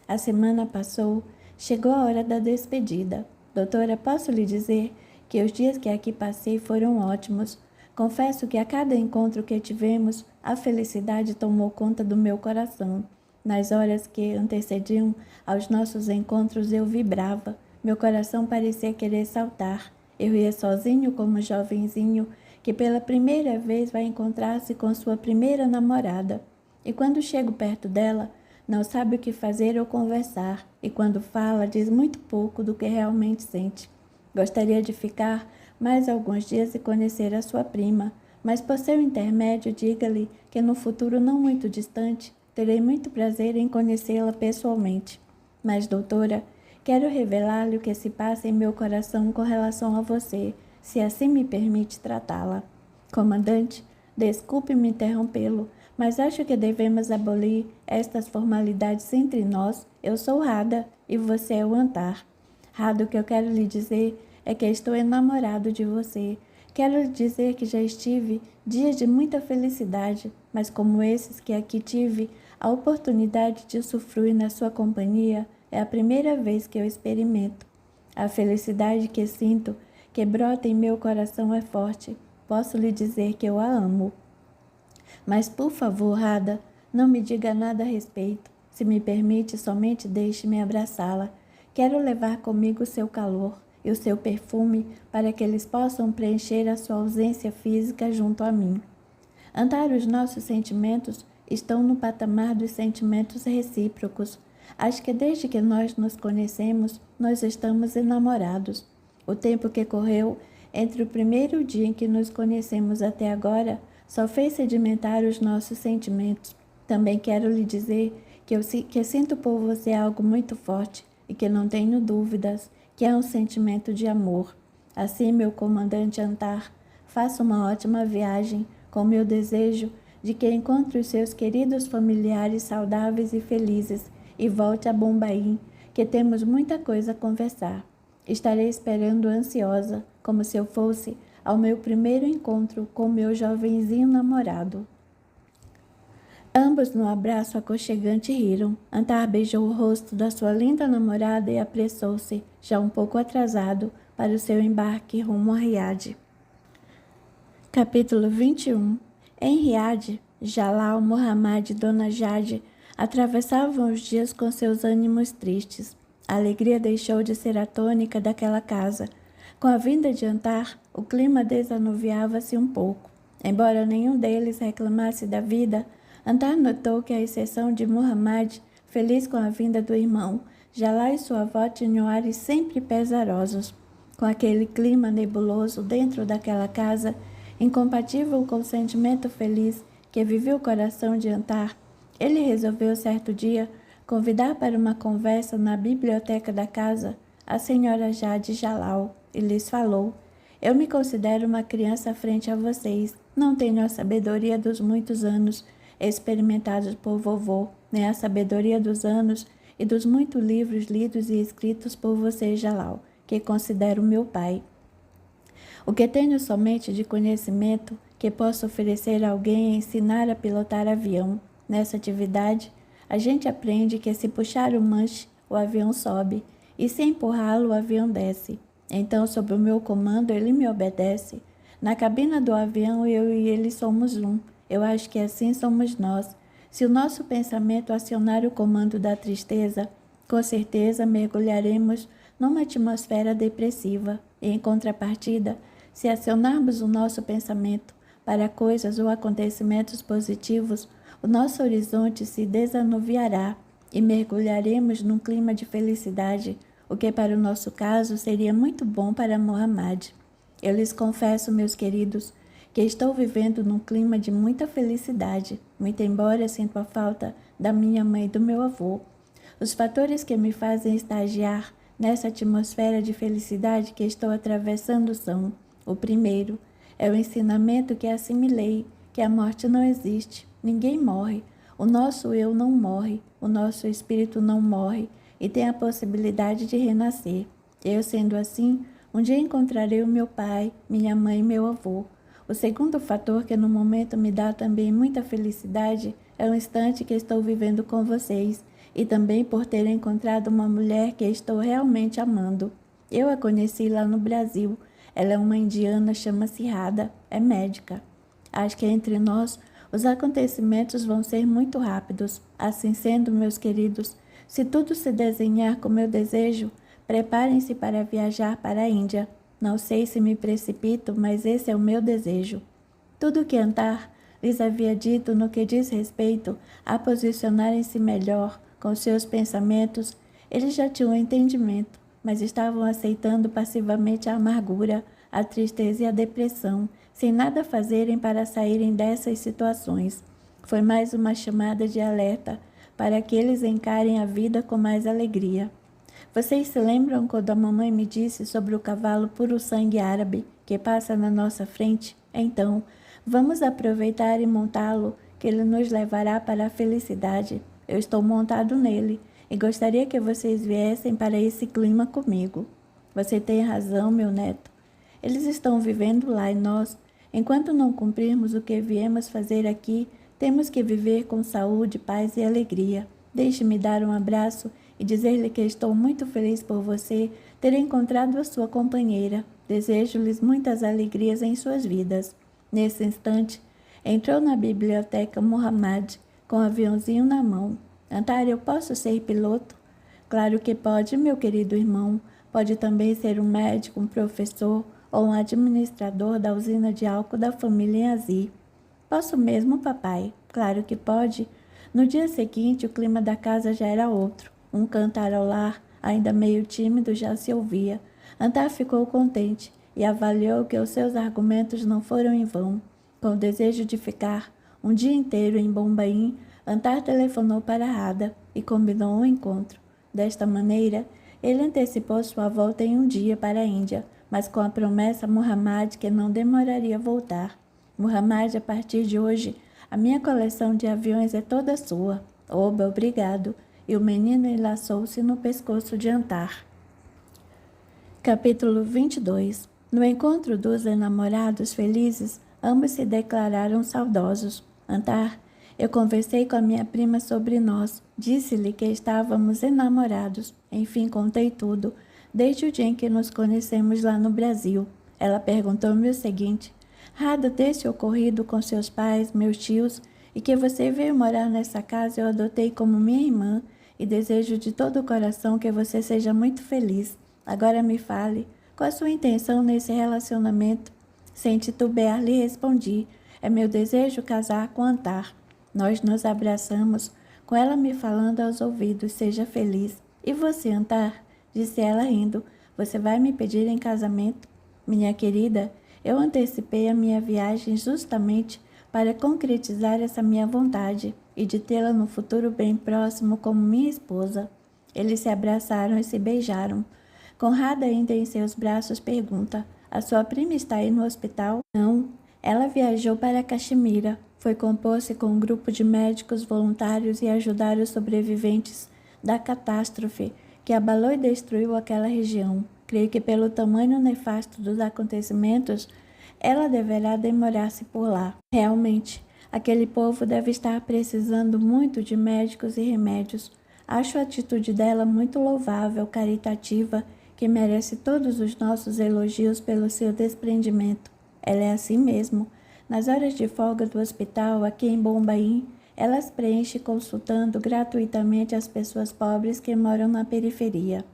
A semana passou, chegou a hora da despedida. Doutora, posso lhe dizer que os dias que aqui passei foram ótimos. Confesso que a cada encontro que tivemos, a felicidade tomou conta do meu coração. Nas horas que antecediam aos nossos encontros, eu vibrava. Meu coração parecia querer saltar. Eu ia sozinho como jovenzinho que pela primeira vez vai encontrar-se com sua primeira namorada. E quando chego perto dela, não sabe o que fazer ou conversar. E quando fala, diz muito pouco do que realmente sente. Gostaria de ficar mais alguns dias e conhecer a sua prima, mas por seu intermédio diga-lhe que no futuro não muito distante terei muito prazer em conhecê-la pessoalmente. Mas, doutora, quero revelar-lhe o que se passa em meu coração com relação a você, se assim me permite tratá-la. Comandante, desculpe-me interrompê-lo, mas acho que devemos abolir estas formalidades entre nós. Eu sou Rada e você é o Antar. Rada, o que eu quero lhe dizer é que estou enamorado de você. Quero lhe dizer que já estive dias de muita felicidade, mas como esses que aqui tive, a oportunidade de usufruir na sua companhia é a primeira vez que eu experimento. A felicidade que sinto, que brota em meu coração é forte. Posso lhe dizer que eu a amo. Mas, por favor, Rada, não me diga nada a respeito. Se me permite, somente deixe-me abraçá-la. Quero levar comigo o seu calor e o seu perfume para que eles possam preencher a sua ausência física junto a mim. Antar, os nossos sentimentos estão no patamar dos sentimentos recíprocos. Acho que desde que nós nos conhecemos, nós estamos enamorados. O tempo que correu entre o primeiro dia em que nos conhecemos até agora só fez sedimentar os nossos sentimentos. Também quero lhe dizer que sinto por você algo muito forte e que não tenho dúvidas que é um sentimento de amor. Assim, meu comandante Antar, faça uma ótima viagem com meu desejo de que encontre os seus queridos familiares saudáveis e felizes e volte a Bombaim, que temos muita coisa a conversar. Estarei esperando ansiosa, como se eu fosse ao meu primeiro encontro com meu jovenzinho namorado. Ambos, no abraço aconchegante, riram. Antar beijou o rosto da sua linda namorada e apressou-se, já um pouco atrasado, para o seu embarque rumo a Riad. Capítulo 21. Em Riad, Jalal, Muhammad e Dona Jade atravessavam os dias com seus ânimos tristes. A alegria deixou de ser a tônica daquela casa. Com a vinda de Antar, o clima desanuviava-se um pouco. Embora nenhum deles reclamasse da vida, Antar notou que, à exceção de Muhammad, feliz com a vinda do irmão, Jalal e sua avó tinham ares sempre pesarosos. Com aquele clima nebuloso dentro daquela casa, incompatível com o sentimento feliz que vivia o coração de Antar, ele resolveu certo dia convidar para uma conversa na biblioteca da casa a senhora Jade Jalal e lhes falou: eu me considero uma criança frente a vocês. Não tenho a sabedoria dos muitos anos experimentados por vovô, nem a sabedoria dos anos e dos muitos livros lidos e escritos por você, Jalal, que considero meu pai. O que tenho somente de conhecimento que posso oferecer a alguém é ensinar a pilotar avião. Nessa atividade, a gente aprende que se puxar o manche, o avião sobe, e se empurrá-lo, o avião desce. Então, sob o meu comando, ele me obedece. Na cabina do avião, eu e ele somos um. Eu acho que assim somos nós. Se o nosso pensamento acionar o comando da tristeza, com certeza mergulharemos numa atmosfera depressiva. E, em contrapartida, se acionarmos o nosso pensamento para coisas ou acontecimentos positivos, o nosso horizonte se desanuviará e mergulharemos num clima de felicidade, o que para o nosso caso seria muito bom para Muhammad. Eu lhes confesso, meus queridos, que estou vivendo num clima de muita felicidade, muito embora sinta a falta da minha mãe e do meu avô. Os fatores que me fazem estagiar nessa atmosfera de felicidade que estou atravessando são: o primeiro é o ensinamento que assimilei, que a morte não existe, ninguém morre, o nosso eu não morre, o nosso espírito não morre e tem a possibilidade de renascer. Eu, sendo assim, um dia encontrarei o meu pai, minha mãe e meu avô. O segundo fator que no momento me dá também muita felicidade é o instante que estou vivendo com vocês e também por ter encontrado uma mulher que estou realmente amando. Eu a conheci lá no Brasil. Ela é uma indiana, chama-se Radha, é médica. Acho que entre nós os acontecimentos vão ser muito rápidos. Assim sendo, meus queridos, se tudo se desenhar como eu desejo, preparem-se para viajar para a Índia. Não sei se me precipito, mas esse é o meu desejo. Tudo que Antar lhes havia dito no que diz respeito a posicionarem-se melhor com seus pensamentos, eles já tinham entendimento, mas estavam aceitando passivamente a amargura, a tristeza e a depressão, sem nada fazerem para saírem dessas situações. Foi mais uma chamada de alerta para que eles encarem a vida com mais alegria. Vocês se lembram quando a mamãe me disse sobre o cavalo puro-sangue árabe que passa na nossa frente? Então, vamos aproveitar e montá-lo, que ele nos levará para a felicidade. Eu estou montado nele e gostaria que vocês viessem para esse clima comigo. Você tem razão, meu neto. Eles estão vivendo lá e nós, enquanto não cumprirmos o que viemos fazer aqui, temos que viver com saúde, paz e alegria. Deixe-me dar um abraço e dizer-lhe que estou muito feliz por você ter encontrado a sua companheira. Desejo-lhes muitas alegrias em suas vidas. Nesse instante, entrou na biblioteca Muhammad com o aviãozinho na mão. Antar, eu posso ser piloto? Claro que pode, meu querido irmão. Pode também ser um médico, um professor ou um administrador da usina de álcool da família Yazid. Posso mesmo, papai? Claro que pode. No dia seguinte, o clima da casa já era outro. Um cantarolar, ainda meio tímido, já se ouvia. Antar ficou contente e avaliou que os seus argumentos não foram em vão. Com o desejo de ficar um dia inteiro em Bombaim, Antar telefonou para Radha e combinou um encontro. Desta maneira, ele antecipou sua volta em um dia para a Índia, mas com a promessa a Muhammad que não demoraria a voltar. Muhammad, a partir de hoje, a minha coleção de aviões é toda sua. Oba, obrigado. E o menino enlaçou-se no pescoço de Antar. Capítulo 22. No encontro dos enamorados felizes, ambos se declararam saudosos. Antar, eu conversei com a minha prima sobre nós. Disse-lhe que estávamos enamorados. Enfim, contei tudo, desde o dia em que nos conhecemos lá no Brasil. Ela perguntou-me o seguinte: Radha, desse ocorrido com seus pais, meus tios, e que você veio morar nessa casa, eu adotei como minha irmã e desejo de todo o coração que você seja muito feliz. Agora me fale, qual a sua intenção nesse relacionamento? Sem titubear, lhe respondi: é meu desejo casar com Antar. Nós nos abraçamos, com ela me falando aos ouvidos: seja feliz. E você, Antar? Disse ela rindo: você vai me pedir em casamento? Minha querida, eu antecipei a minha viagem justamente para concretizar essa minha vontade e de tê-la no futuro bem próximo como minha esposa. Eles se abraçaram e se beijaram. Conrada, ainda em seus braços, pergunta: a sua prima está aí no hospital? Não. Ela viajou para Caxemira. Foi compor-se com um grupo de médicos voluntários e ajudar os sobreviventes da catástrofe que abalou e destruiu aquela região. Creio que pelo tamanho nefasto dos acontecimentos, ela deverá demorar-se por lá. Realmente, aquele povo deve estar precisando muito de médicos e remédios. Acho a atitude dela muito louvável, caritativa, que merece todos os nossos elogios pelo seu desprendimento. Ela é assim mesmo. Nas horas de folga do hospital, aqui em Bombaim, ela as preenche consultando gratuitamente as pessoas pobres que moram na periferia.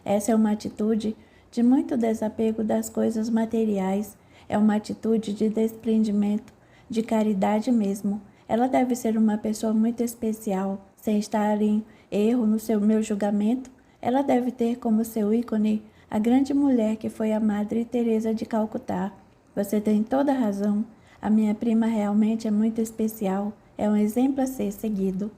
Essa é uma atitude de muito desapego das coisas materiais. É uma atitude de desprendimento, de caridade mesmo. Ela deve ser uma pessoa muito especial, sem estar em erro no meu julgamento. Ela deve ter como seu ícone a grande mulher que foi a Madre Teresa de Calcutá. Você tem toda a razão. A minha prima realmente é muito especial, é um exemplo a ser seguido.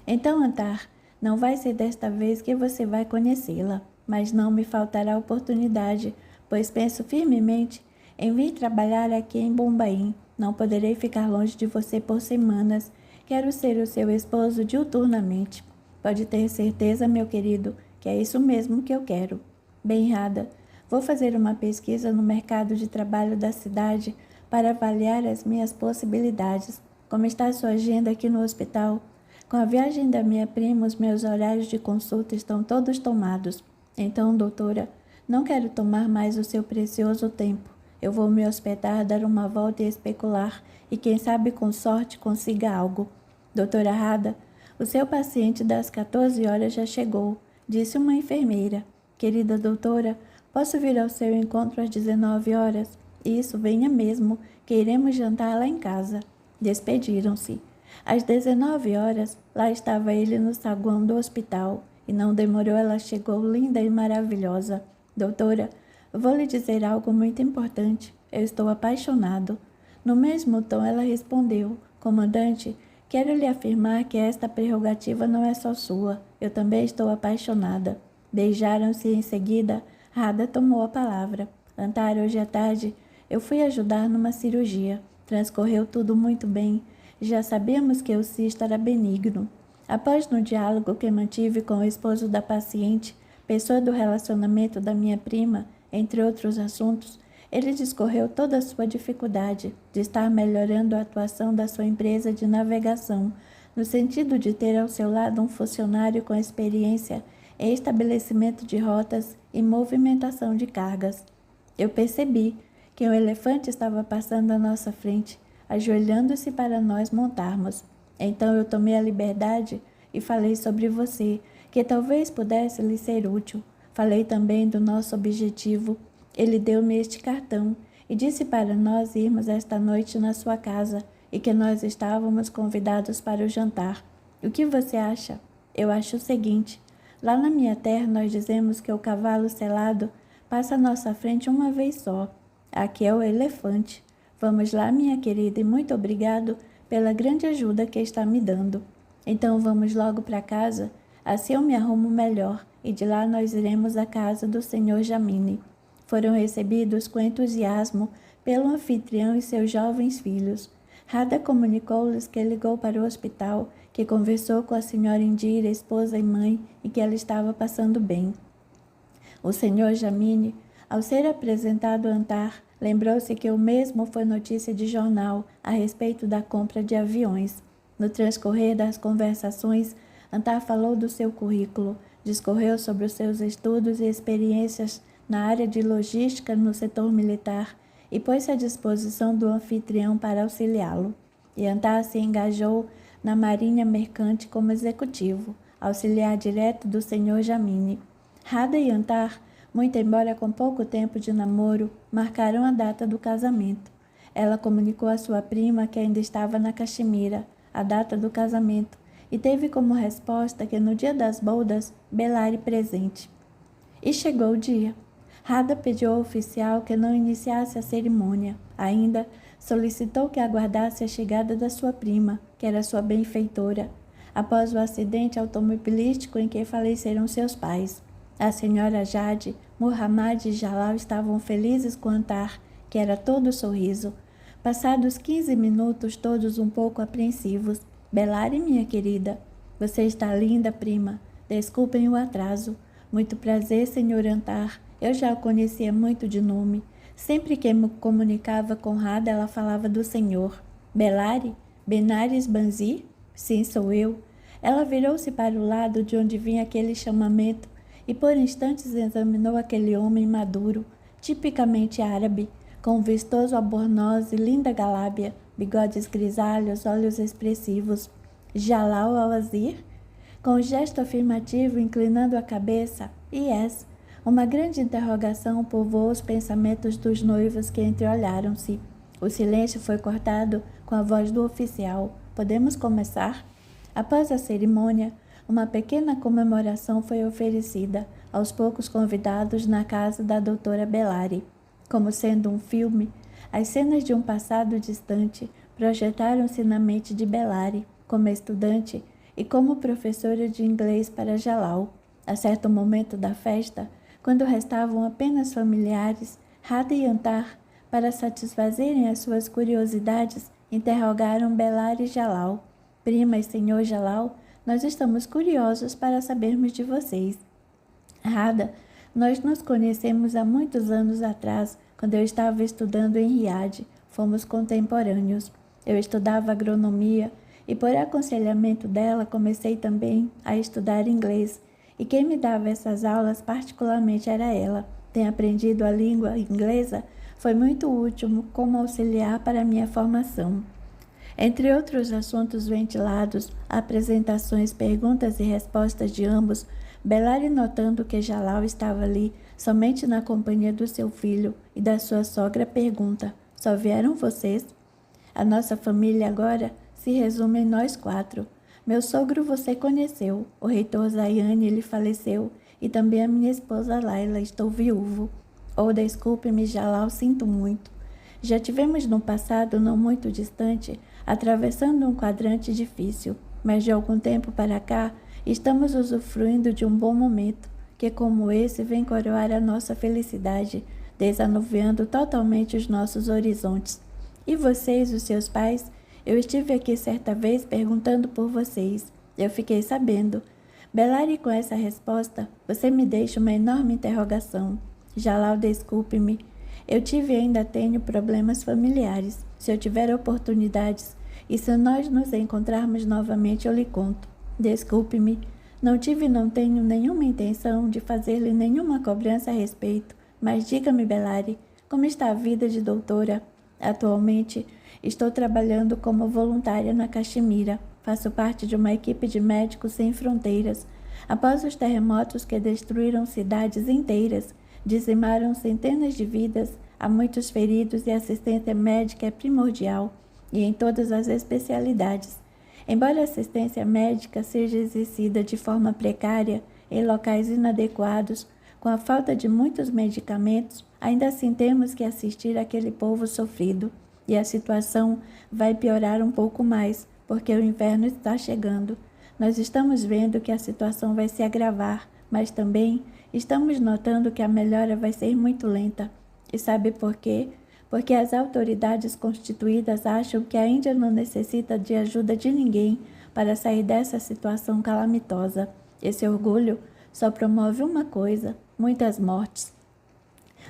Então, Antar, não vai ser desta vez que você vai conhecê-la, mas não me faltará oportunidade, pois penso firmemente em vir trabalhar aqui em Bombaim. Não poderei ficar longe de você por semanas. Quero ser o seu esposo diuturnamente. Pode ter certeza, meu querido, que é isso mesmo que eu quero. Bem, Rada, vou fazer uma pesquisa no mercado de trabalho da cidade para avaliar as minhas possibilidades. Como está a sua agenda aqui no hospital? Com a viagem da minha prima, os meus horários de consulta estão todos tomados. Então, doutora, não quero tomar mais o seu precioso tempo. Eu vou me hospedar, dar uma volta e especular, e quem sabe com sorte consiga algo. Doutora Rada, o seu paciente das 14 horas já chegou, disse uma enfermeira. Querida doutora, posso vir ao seu encontro às 19 horas? Isso, venha mesmo, que iremos jantar lá em casa. Despediram-se. Às 19 horas, lá estava ele no saguão do hospital, e não demorou, ela chegou linda e maravilhosa. Doutora, vou lhe dizer algo muito importante. Eu estou apaixonado. No mesmo tom, ela respondeu, comandante, quero lhe afirmar que esta prerrogativa não é só sua. Eu também estou apaixonada. Beijaram-se e em seguida, Rada tomou a palavra. Antar, hoje à tarde, eu fui ajudar numa cirurgia. Transcorreu tudo muito bem. Já sabíamos que o cisto era benigno. Após no diálogo que mantive com o esposo da paciente, pessoa do relacionamento da minha prima, entre outros assuntos, ele discorreu toda a sua dificuldade de estar melhorando a atuação da sua empresa de navegação, no sentido de ter ao seu lado um funcionário com experiência em estabelecimento de rotas e movimentação de cargas. Eu percebi que um elefante estava passando à nossa frente, ajoelhando-se para nós montarmos. Então eu tomei a liberdade e falei sobre você, que talvez pudesse lhe ser útil. Falei também do nosso objetivo. Ele deu-me este cartão e disse para nós irmos esta noite na sua casa e que nós estávamos convidados para o jantar. O que você acha? Eu acho o seguinte: lá na minha terra nós dizemos que o cavalo selado passa à nossa frente uma vez só. Aqui é o elefante. Vamos lá, minha querida, e muito obrigado pela grande ajuda que está me dando. Então vamos logo para casa, assim eu me arrumo melhor, e de lá nós iremos à casa do senhor Jamine. Foram recebidos com entusiasmo pelo anfitrião e seus jovens filhos. Rada comunicou-lhes que ligou para o hospital, que conversou com a senhora Indira, esposa e mãe, e que ela estava passando bem. O senhor Jamine, ao ser apresentado a Antar, lembrou-se que o mesmo foi notícia de jornal a respeito da compra de aviões. No transcorrer das conversações, Antar falou do seu currículo, discorreu sobre os seus estudos e experiências na área de logística no setor militar e pôs-se à disposição do anfitrião para auxiliá-lo. E Antar se engajou na Marinha Mercante como executivo, auxiliar direto do senhor Jamine. Rada e Antar, muito embora com pouco tempo de namoro, marcaram a data do casamento. Ela comunicou à sua prima que ainda estava na Caxemira, a data do casamento, e teve como resposta que no dia das bodas, Belari presente. E chegou o dia. Rada pediu ao oficial que não iniciasse a cerimônia. Ainda solicitou que aguardasse a chegada da sua prima, que era sua benfeitora, após o acidente automobilístico em que faleceram seus pais. A senhora Jade, Muhammad e Jalal estavam felizes com Antar, que era todo sorriso. Passados 15 minutos, todos um pouco apreensivos. Belari, minha querida. Você está linda, prima. Desculpem o atraso. Muito prazer, senhor Antar. Eu já o conhecia muito de nome. Sempre que me comunicava com Rada, ela falava do senhor. Belari? Benares Banzi? Sim, sou eu. Ela virou-se para o lado de onde vinha aquele chamamento e por instantes examinou aquele homem maduro, tipicamente árabe, com vistoso albornoz e linda galábia, bigodes grisalhos, olhos expressivos. Jalal al-Wazir? Com um gesto afirmativo, inclinando a cabeça, yes. Uma grande interrogação povoou os pensamentos dos noivos que entreolharam-se. O silêncio foi cortado com a voz do oficial. Podemos começar? Após a cerimônia, uma pequena comemoração foi oferecida aos poucos convidados na casa da doutora Belari. Como sendo um filme, As cenas de um passado distante projetaram-se na mente de Belari, como estudante e como professora de inglês para Jalal. A certo momento da festa, quando restavam apenas familiares, Radha e Antar, para satisfazerem as suas curiosidades, interrogaram Belari e Jalal. Prima e senhor Jalal, nós estamos curiosos para sabermos de vocês. Radha, nós nos conhecemos há muitos anos atrás, quando eu estava estudando em Riad. Fomos contemporâneos. Eu estudava agronomia e, por aconselhamento dela, comecei também a estudar inglês. E quem me dava essas aulas particularmente era ela. Tenho aprendido a língua inglesa, foi muito útil como auxiliar para a minha formação. Entre outros assuntos ventilados, apresentações, perguntas e respostas de ambos, Belari, notando que Jalal estava ali somente na companhia do seu filho e da sua sogra, pergunta: só vieram vocês? A nossa família agora se resume em nós 4. Meu sogro você conheceu, o reitor Zayane, ele faleceu, e também a minha esposa Laila, estou viúvo. Oh, desculpe-me, Jalal, sinto muito. Já tivemos no passado, não muito distante, atravessando um quadrante difícil, mas de algum tempo para cá, estamos usufruindo de um bom momento, que como esse vem coroar a nossa felicidade, desanuviando totalmente os nossos horizontes. E vocês, os seus pais? Eu estive aqui certa vez perguntando por vocês. Eu fiquei sabendo. Belari, com essa resposta, você me deixa uma enorme interrogação. Jalal, desculpe-me. Eu tive e ainda tenho problemas familiares. Se eu tiver oportunidades e se nós nos encontrarmos novamente, eu lhe conto. Desculpe-me. Não tive e não tenho nenhuma intenção de fazer-lhe nenhuma cobrança a respeito. Mas diga-me, Belari, como está a vida de doutora? Atualmente, estou trabalhando como voluntária na Caxemira. Faço parte de uma equipe de médicos sem fronteiras. Após os terremotos que destruíram cidades inteiras, dizimaram centenas de vidas, há muitos feridos e a assistência médica é primordial, e em todas as especialidades. Embora a assistência médica seja exercida de forma precária, em locais inadequados, com a falta de muitos medicamentos, ainda assim temos que assistir aquele povo sofrido, e a situação vai piorar um pouco mais, porque o inverno está chegando. Nós estamos vendo que a situação vai se agravar, mas também estamos notando que a melhora vai ser muito lenta. E sabe por quê? Porque as autoridades constituídas acham que a Índia não necessita de ajuda de ninguém para sair dessa situação calamitosa. Esse orgulho só promove uma coisa: muitas mortes.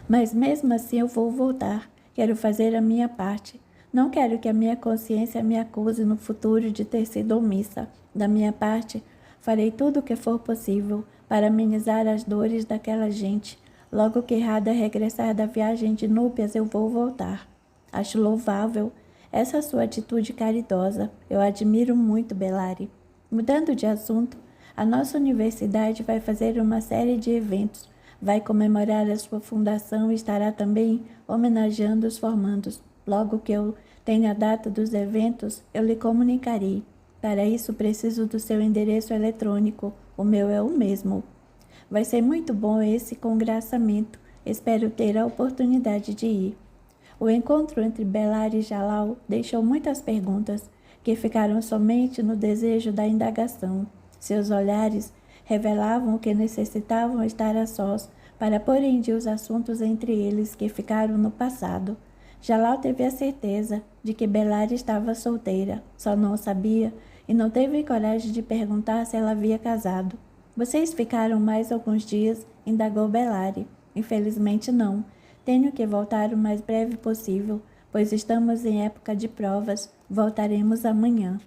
Mas mesmo assim eu vou voltar. Quero fazer a minha parte. Não quero que a minha consciência me acuse no futuro de ter sido omissa. Da minha parte, farei tudo o que for possível para amenizar as dores daquela gente. Logo que Radha regressar da viagem de núpcias, eu vou voltar. Acho louvável essa sua atitude caridosa. Eu admiro muito, Belari. Mudando de assunto, a nossa universidade vai fazer uma série de eventos. Vai comemorar a sua fundação e estará também homenageando os formandos. Logo que eu tenha a data dos eventos, eu lhe comunicarei. Para isso, preciso do seu endereço eletrônico. O meu é o mesmo. Vai ser muito bom esse congraçamento. Espero ter a oportunidade de ir. O encontro entre Belari e Jalal deixou muitas perguntas, que ficaram somente no desejo da indagação. Seus olhares revelavam o que necessitavam estar a sós para pôr em dia os assuntos entre eles que ficaram no passado. Jalal teve a certeza de que Belari estava solteira, só não sabia e não teve coragem de perguntar se ela havia casado. Vocês ficaram mais alguns dias? Indagou Belari. Infelizmente não. Tenho que voltar o mais breve possível, pois estamos em época de provas. Voltaremos amanhã.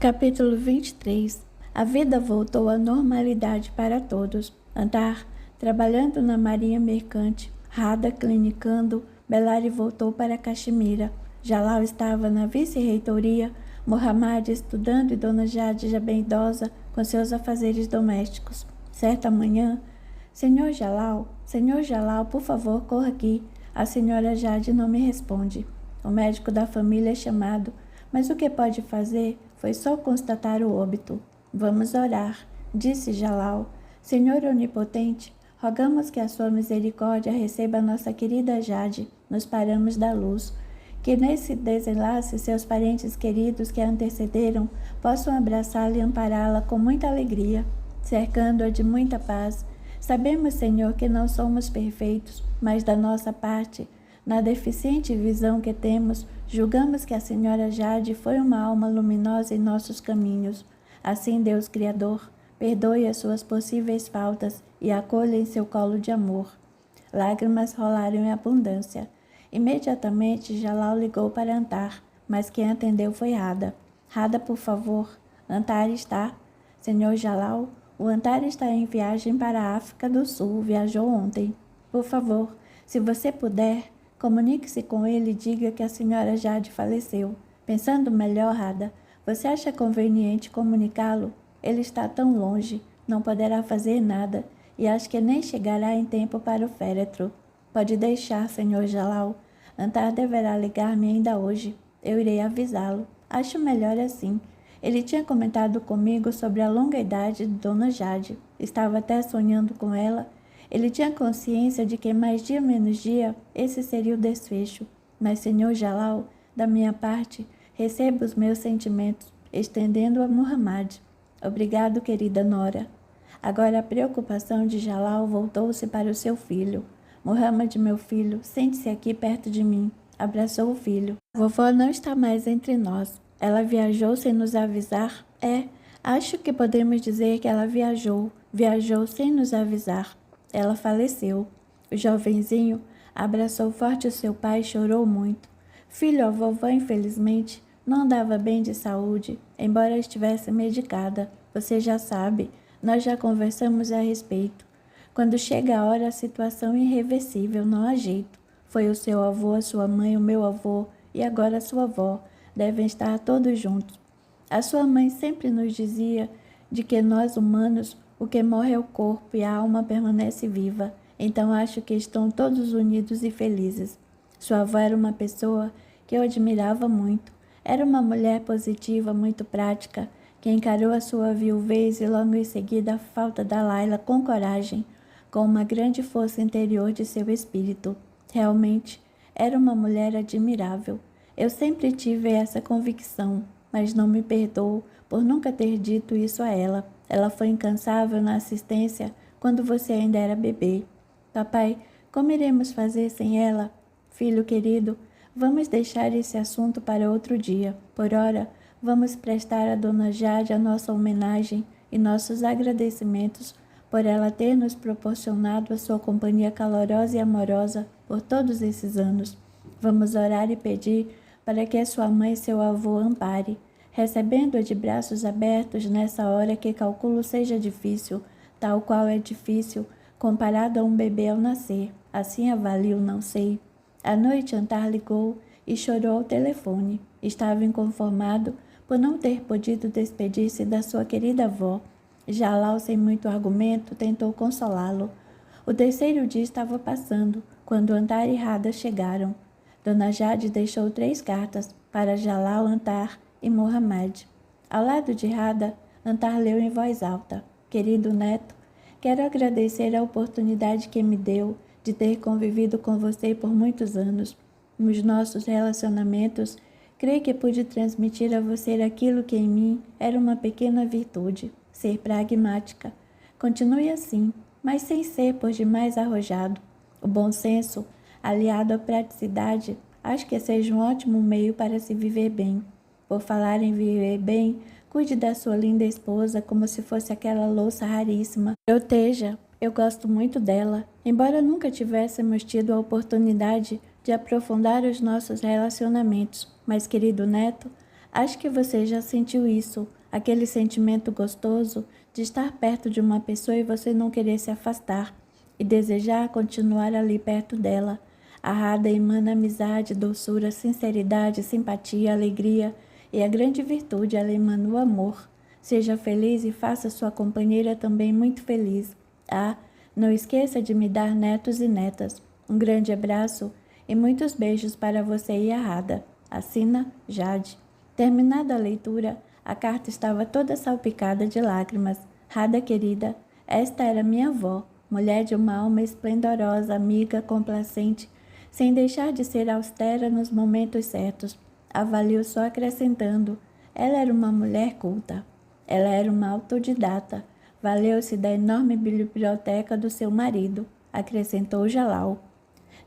Capítulo 23. A vida voltou à normalidade para todos. Antar, trabalhando na marinha mercante, Radha clinicando, Belari voltou para Caxemira. Jalal estava na vice-reitoria, Mohammad estudando e Dona Jade, já bem idosa, com seus afazeres domésticos. Certa manhã, Senhor Jalal, por favor, corra aqui. A senhora Jade não me responde. O médico da família é chamado, mas o que pode fazer foi só constatar o óbito. Vamos orar, disse Jalal. Senhor onipotente, rogamos que a sua misericórdia receba a nossa querida Jade. nos paramos da luz. Que nesse desenlace seus parentes queridos que a antecederam possam abraçá-la e ampará-la com muita alegria, cercando-a de muita paz. Sabemos, Senhor, que não somos perfeitos, mas da nossa parte, na deficiente visão que temos, julgamos que a Senhora Jade foi uma alma luminosa em nossos caminhos. Assim, Deus Criador, perdoe as suas possíveis faltas e acolha em seu colo de amor. Lágrimas rolaram em abundância. Imediatamente, Jalal ligou para Antar, mas quem atendeu foi Rada. Rada, por favor. Antar está. Senhor Jalal, o Antar está em viagem para a África do Sul. Viajou ontem. Por favor, se você puder, comunique-se com ele e diga que a senhora Jade faleceu. Pensando melhor, Rada, você acha conveniente comunicá-lo? Ele está tão longe, não poderá fazer nada, e acho que nem chegará em tempo para o féretro. Pode deixar, senhor Jalal. Antar deverá ligar-me ainda hoje. Eu irei avisá-lo. Acho melhor assim. Ele tinha comentado comigo sobre a longa idade de Dona Jade. Estava até sonhando com ela. Ele tinha consciência de que mais dia menos dia esse seria o desfecho. Mas, senhor Jalal, da minha parte, receba os meus sentimentos, estendendo a Muhammad. Obrigado, querida Nora. Agora a preocupação de Jalal voltou-se para o seu filho. Muhammad, meu filho, sente-se aqui perto de mim. Abraçou o filho. Vovó não está mais entre nós. Ela viajou sem nos avisar? Acho que podemos dizer que ela viajou. Viajou sem nos avisar. Ela faleceu. O jovenzinho abraçou forte o seu pai e chorou muito. Filho, a vovó, infelizmente, não andava bem de saúde, embora estivesse medicada. Você já sabe, nós já conversamos a respeito. Quando chega a hora, a situação é irreversível, não há jeito. Foi o seu avô, a sua mãe, o meu avô e agora a sua avó. Devem estar todos juntos. A sua mãe sempre nos dizia de que nós humanos, o que morre é o corpo e a alma permanece viva. Então acho que estão todos unidos e felizes. Sua avó era uma pessoa que eu admirava muito. Era uma mulher positiva, muito prática, que encarou a sua viuvez e logo em seguida a falta da Laila com coragem, com uma grande força interior de seu espírito. Realmente, era uma mulher admirável. Eu sempre tive essa convicção, mas não me perdoo por nunca ter dito isso a ela. Ela foi incansável na assistência quando você ainda era bebê. Papai, como iremos fazer sem ela? Filho querido, vamos deixar esse assunto para outro dia. Por ora, vamos prestar a Dona Jade a nossa homenagem e nossos agradecimentos por ela ter nos proporcionado a sua companhia calorosa e amorosa por todos esses anos. Vamos orar e pedir para que a sua mãe e seu avô ampare, recebendo-a de braços abertos nessa hora que calculo seja difícil, tal qual é difícil, comparado a um bebê ao nascer. Assim avalio, não sei. À noite, Antar ligou e chorou ao telefone. Estava inconformado por não ter podido despedir-se da sua querida avó. Jalal, sem muito argumento, tentou consolá-lo. O terceiro dia estava passando, quando Antar e Rada chegaram. Dona Jade deixou 3 cartas para Jalal, Antar e Muhammad. Ao lado de Rada, Antar leu em voz alta: Querido neto, quero agradecer a oportunidade que me deu de ter convivido com você por muitos anos. Nos nossos relacionamentos, creio que pude transmitir a você aquilo que em mim era uma pequena virtude, ser pragmática. Continue assim, mas sem ser por demais arrojado. O bom senso, aliado à praticidade, acho que seja um ótimo meio para se viver bem. Por falar em viver bem, cuide da sua linda esposa como se fosse aquela louça raríssima. Proteja. Eu gosto muito dela, embora nunca tivéssemos tido a oportunidade de aprofundar os nossos relacionamentos. Mas, querido neto, acho que você já sentiu isso, aquele sentimento gostoso de estar perto de uma pessoa e você não querer se afastar e desejar continuar ali perto dela. A Rada emana amizade, doçura, sinceridade, simpatia, alegria e a grande virtude, ela emana o amor. Seja feliz e faça sua companheira também muito feliz. Não esqueça de me dar netos e netas. Um grande abraço e muitos beijos para você e a Rada. Assina Jade. Terminada a leitura, a carta estava toda salpicada de lágrimas. Rada querida, esta era minha avó, mulher de uma alma esplendorosa, amiga, complacente, sem deixar de ser austera nos momentos certos. Avaliou só acrescentando: ela era uma mulher culta. Ela era uma autodidata. Valeu-se da enorme biblioteca do seu marido, acrescentou Jalal.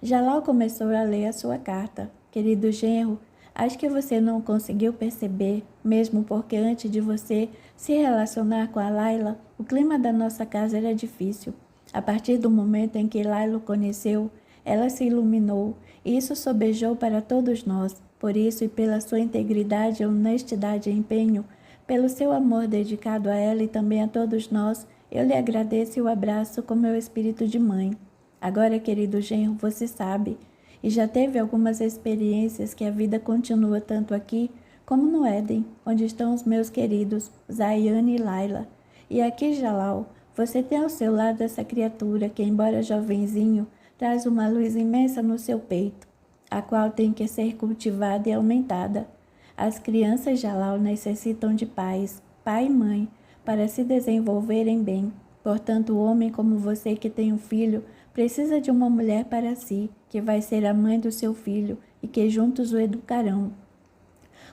Jalal começou a ler a sua carta. Querido genro, acho que você não conseguiu perceber, mesmo porque antes de você se relacionar com a Laila, o clima da nossa casa era difícil. A partir do momento em que Laila o conheceu, ela se iluminou, e isso sobejou para todos nós. Por isso e pela sua integridade, honestidade e empenho, pelo seu amor dedicado a ela e também a todos nós, eu lhe agradeço e o abraço com meu espírito de mãe. Agora, querido genro, você sabe, e já teve algumas experiências que a vida continua tanto aqui como no Éden, onde estão os meus queridos Zayane e Laila. E aqui, Jalal, você tem ao seu lado essa criatura que, embora jovenzinho, traz uma luz imensa no seu peito, a qual tem que ser cultivada e aumentada. As crianças Jalal necessitam de pais, pai e mãe, para se desenvolverem bem. Portanto, o homem como você que tem um filho precisa de uma mulher para si, que vai ser a mãe do seu filho e que juntos o educarão.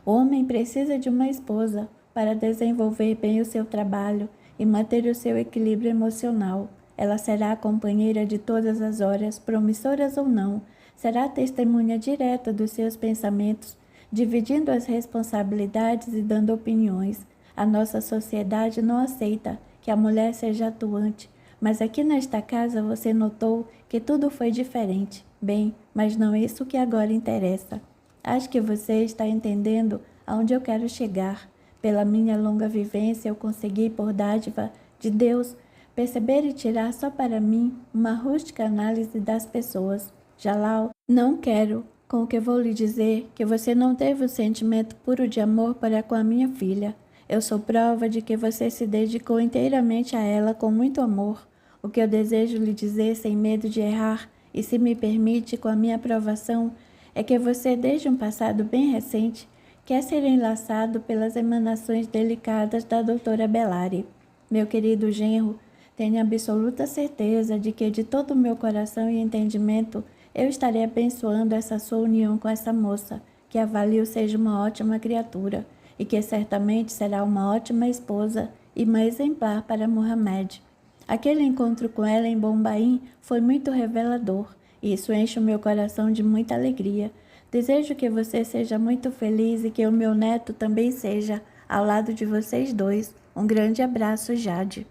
O homem precisa de uma esposa para desenvolver bem o seu trabalho e manter o seu equilíbrio emocional. Ela será a companheira de todas as horas, promissoras ou não, será a testemunha direta dos seus pensamentos, dividindo as responsabilidades e dando opiniões. A nossa sociedade não aceita que a mulher seja atuante, mas aqui nesta casa você notou que tudo foi diferente. Bem, mas não é isso que agora interessa. Acho que você está entendendo aonde eu quero chegar. Pela minha longa vivência, eu consegui, por dádiva de Deus, perceber e tirar só para mim uma rústica análise das pessoas. Jalal, não quero, com o que vou lhe dizer, que você não teve o sentimento puro de amor para com a minha filha. Eu sou prova de que você se dedicou inteiramente a ela com muito amor. O que eu desejo lhe dizer, sem medo de errar, e se me permite, com a minha aprovação, é que você, desde um passado bem recente, quer ser enlaçado pelas emanações delicadas da doutora Belari. Meu querido genro, tenho absoluta certeza de que, de todo o meu coração e entendimento, eu estarei abençoando essa sua união com essa moça, que avalio seja uma ótima criatura e que certamente será uma ótima esposa e uma exemplar para Mohamed. Aquele encontro com ela em Bombaim foi muito revelador, e isso enche o meu coração de muita alegria. Desejo que você seja muito feliz e que o meu neto também seja, ao lado de vocês dois. Um grande abraço, Jade.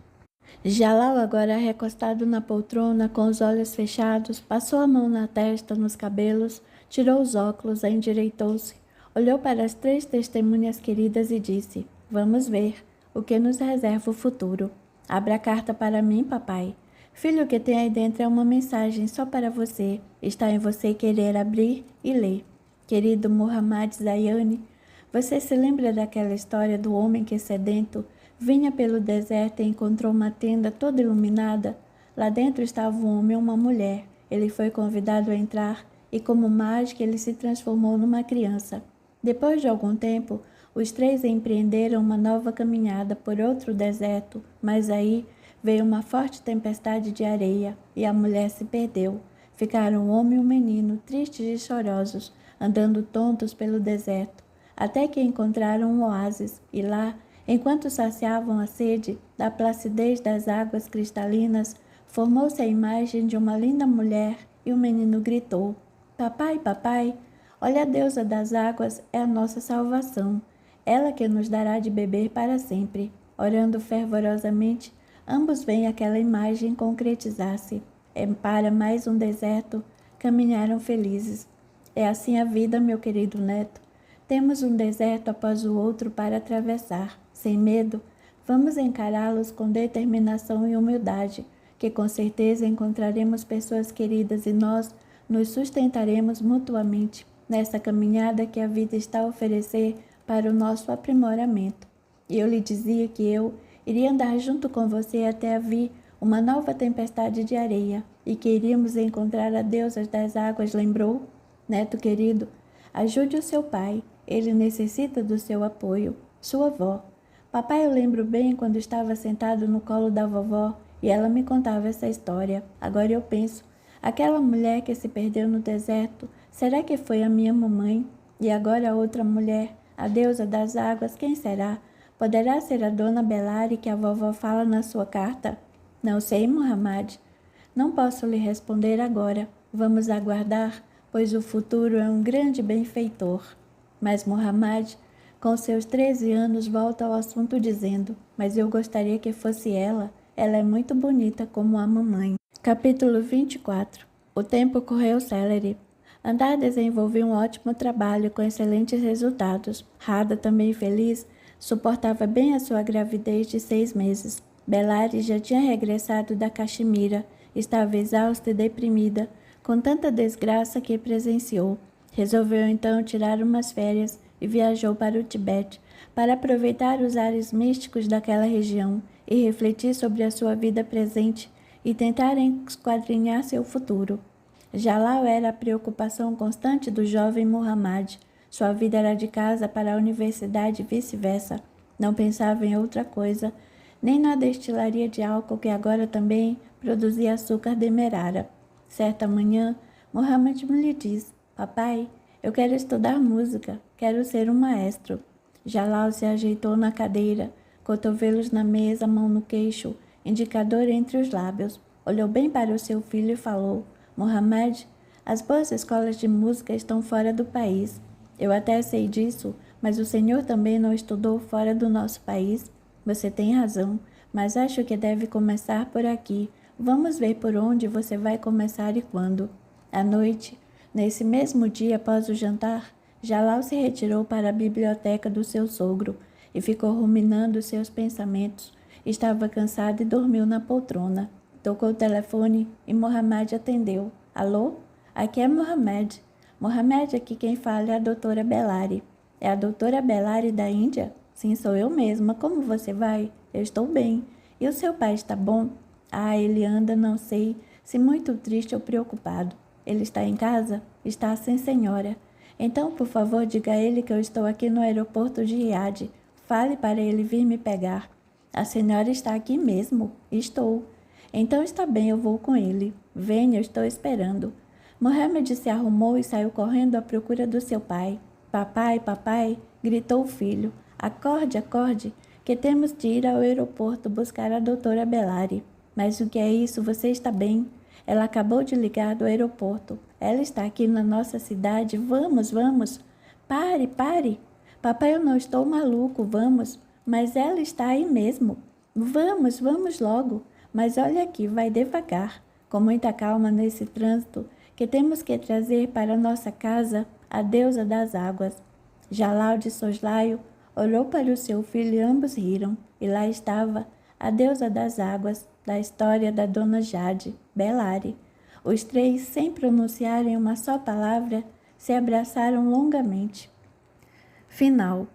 Jalal, agora recostado na poltrona, com os olhos fechados, passou a mão na testa, nos cabelos, tirou os óculos, endireitou-se, olhou para as 3 testemunhas queridas e disse: vamos ver o que nos reserva o futuro. Abra a carta para mim, papai. Filho, o que tem aí dentro é uma mensagem só para você. Está em você querer abrir e ler. Querido Muhammad Zayane, você se lembra daquela história do homem que, sedento, vinha pelo deserto e encontrou uma tenda toda iluminada? Lá dentro estava um homem e uma mulher. Ele foi convidado a entrar e, como mágica, ele se transformou numa criança. Depois de algum tempo, os 3 empreenderam uma nova caminhada por outro deserto, mas aí veio uma forte tempestade de areia e a mulher se perdeu. Ficaram o homem e o menino, tristes e chorosos, andando tontos pelo deserto, até que encontraram um oásis, e lá, enquanto saciavam a sede da placidez das águas cristalinas, formou-se a imagem de uma linda mulher e o menino gritou: papai, papai, olha, a deusa das águas é a nossa salvação, ela que nos dará de beber para sempre. Orando fervorosamente, ambos veem aquela imagem concretizar-se. Para mais um deserto, caminharam felizes. É assim a vida, meu querido neto. Temos um deserto após o outro para atravessar. Sem medo, vamos encará-los com determinação e humildade, que com certeza encontraremos pessoas queridas e nós nos sustentaremos mutuamente nessa caminhada que a vida está a oferecer para o nosso aprimoramento. E eu lhe dizia que eu iria andar junto com você até vir uma nova tempestade de areia e que iríamos encontrar a deusa das águas, lembrou? Neto querido, ajude o seu pai, ele necessita do seu apoio. Sua avó. Papai, eu lembro bem quando estava sentado no colo da vovó e ela me contava essa história. Agora eu penso, Aquela mulher que se perdeu no deserto, será que foi a minha mamãe? E agora a outra mulher, a deusa das águas, quem será? Poderá ser a dona Belari que a vovó fala na sua carta? Não sei, Muhammad. Não posso lhe responder agora. Vamos aguardar, pois o futuro é um grande benfeitor. Mas Muhammad, com seus 13 anos, volta ao assunto dizendo: mas eu gostaria que fosse ela. Ela é muito bonita como a mamãe. Capítulo 24. O tempo correu célere. Andar desenvolveu um ótimo trabalho com excelentes resultados. Rada, também feliz, suportava bem a sua gravidez de 6 meses. Belari já tinha regressado da Caxemira. Estava exausta e deprimida, com tanta desgraça que presenciou. Resolveu então tirar umas férias e viajou para o Tibete, para aproveitar os ares místicos daquela região e refletir sobre a sua vida presente e tentar esquadrinhar seu futuro. Jalal era a preocupação constante do jovem Muhammad. Sua vida era de casa para a universidade e vice-versa. Não pensava em outra coisa, nem na destilaria de álcool que agora também produzia açúcar demerara. Certa manhã, Muhammad lhe diz: papai, eu quero estudar música, quero ser um maestro. Jalal se ajeitou na cadeira, cotovelos na mesa, mão no queixo, indicador entre os lábios. Olhou bem para o seu filho e falou: Muhammad, as boas escolas de música estão fora do país. Eu até sei disso, mas o senhor também não estudou fora do nosso país? Você tem razão, mas acho que deve começar por aqui. Vamos ver por onde você vai começar e quando. À noite, nesse mesmo dia após o jantar, Jalal se retirou para a biblioteca do seu sogro e ficou ruminando seus pensamentos. Estava cansado e dormiu na poltrona. Tocou o telefone e Muhammad atendeu. Alô? Aqui é Muhammad. Muhammad, aqui quem fala é a doutora Belari. É a doutora Belari da Índia? Sim, sou eu mesma. Como você vai? Eu estou bem. E o seu pai está bom? Ah, ele anda, não sei, se muito triste ou preocupado. Ele está em casa? Está, sim, senhora. Então, por favor, diga a ele que eu estou aqui no aeroporto de Riad. Fale para ele vir me pegar. A senhora está aqui mesmo? Estou. Então está bem, eu vou com ele. Venha, eu estou esperando. Mohamed se arrumou e saiu correndo à procura do seu pai. Papai, papai, gritou o filho. Acorde, acorde, que temos de ir ao aeroporto buscar a doutora Belari. Mas o que é isso? Você está bem? Ela acabou de ligar do aeroporto. Ela está aqui na nossa cidade. Vamos, vamos. Pare, pare. Papai, eu não estou maluco, vamos. Mas ela está aí mesmo. Vamos, vamos logo. Mas olha aqui, vai devagar, com muita calma nesse trânsito, que temos que trazer para nossa casa a deusa das águas. Jalal de soslaio olhou para o seu filho e ambos riram. E lá estava a deusa das águas, da história da dona Jade, Belari. Os três, sem pronunciarem uma só palavra, se abraçaram longamente. Final.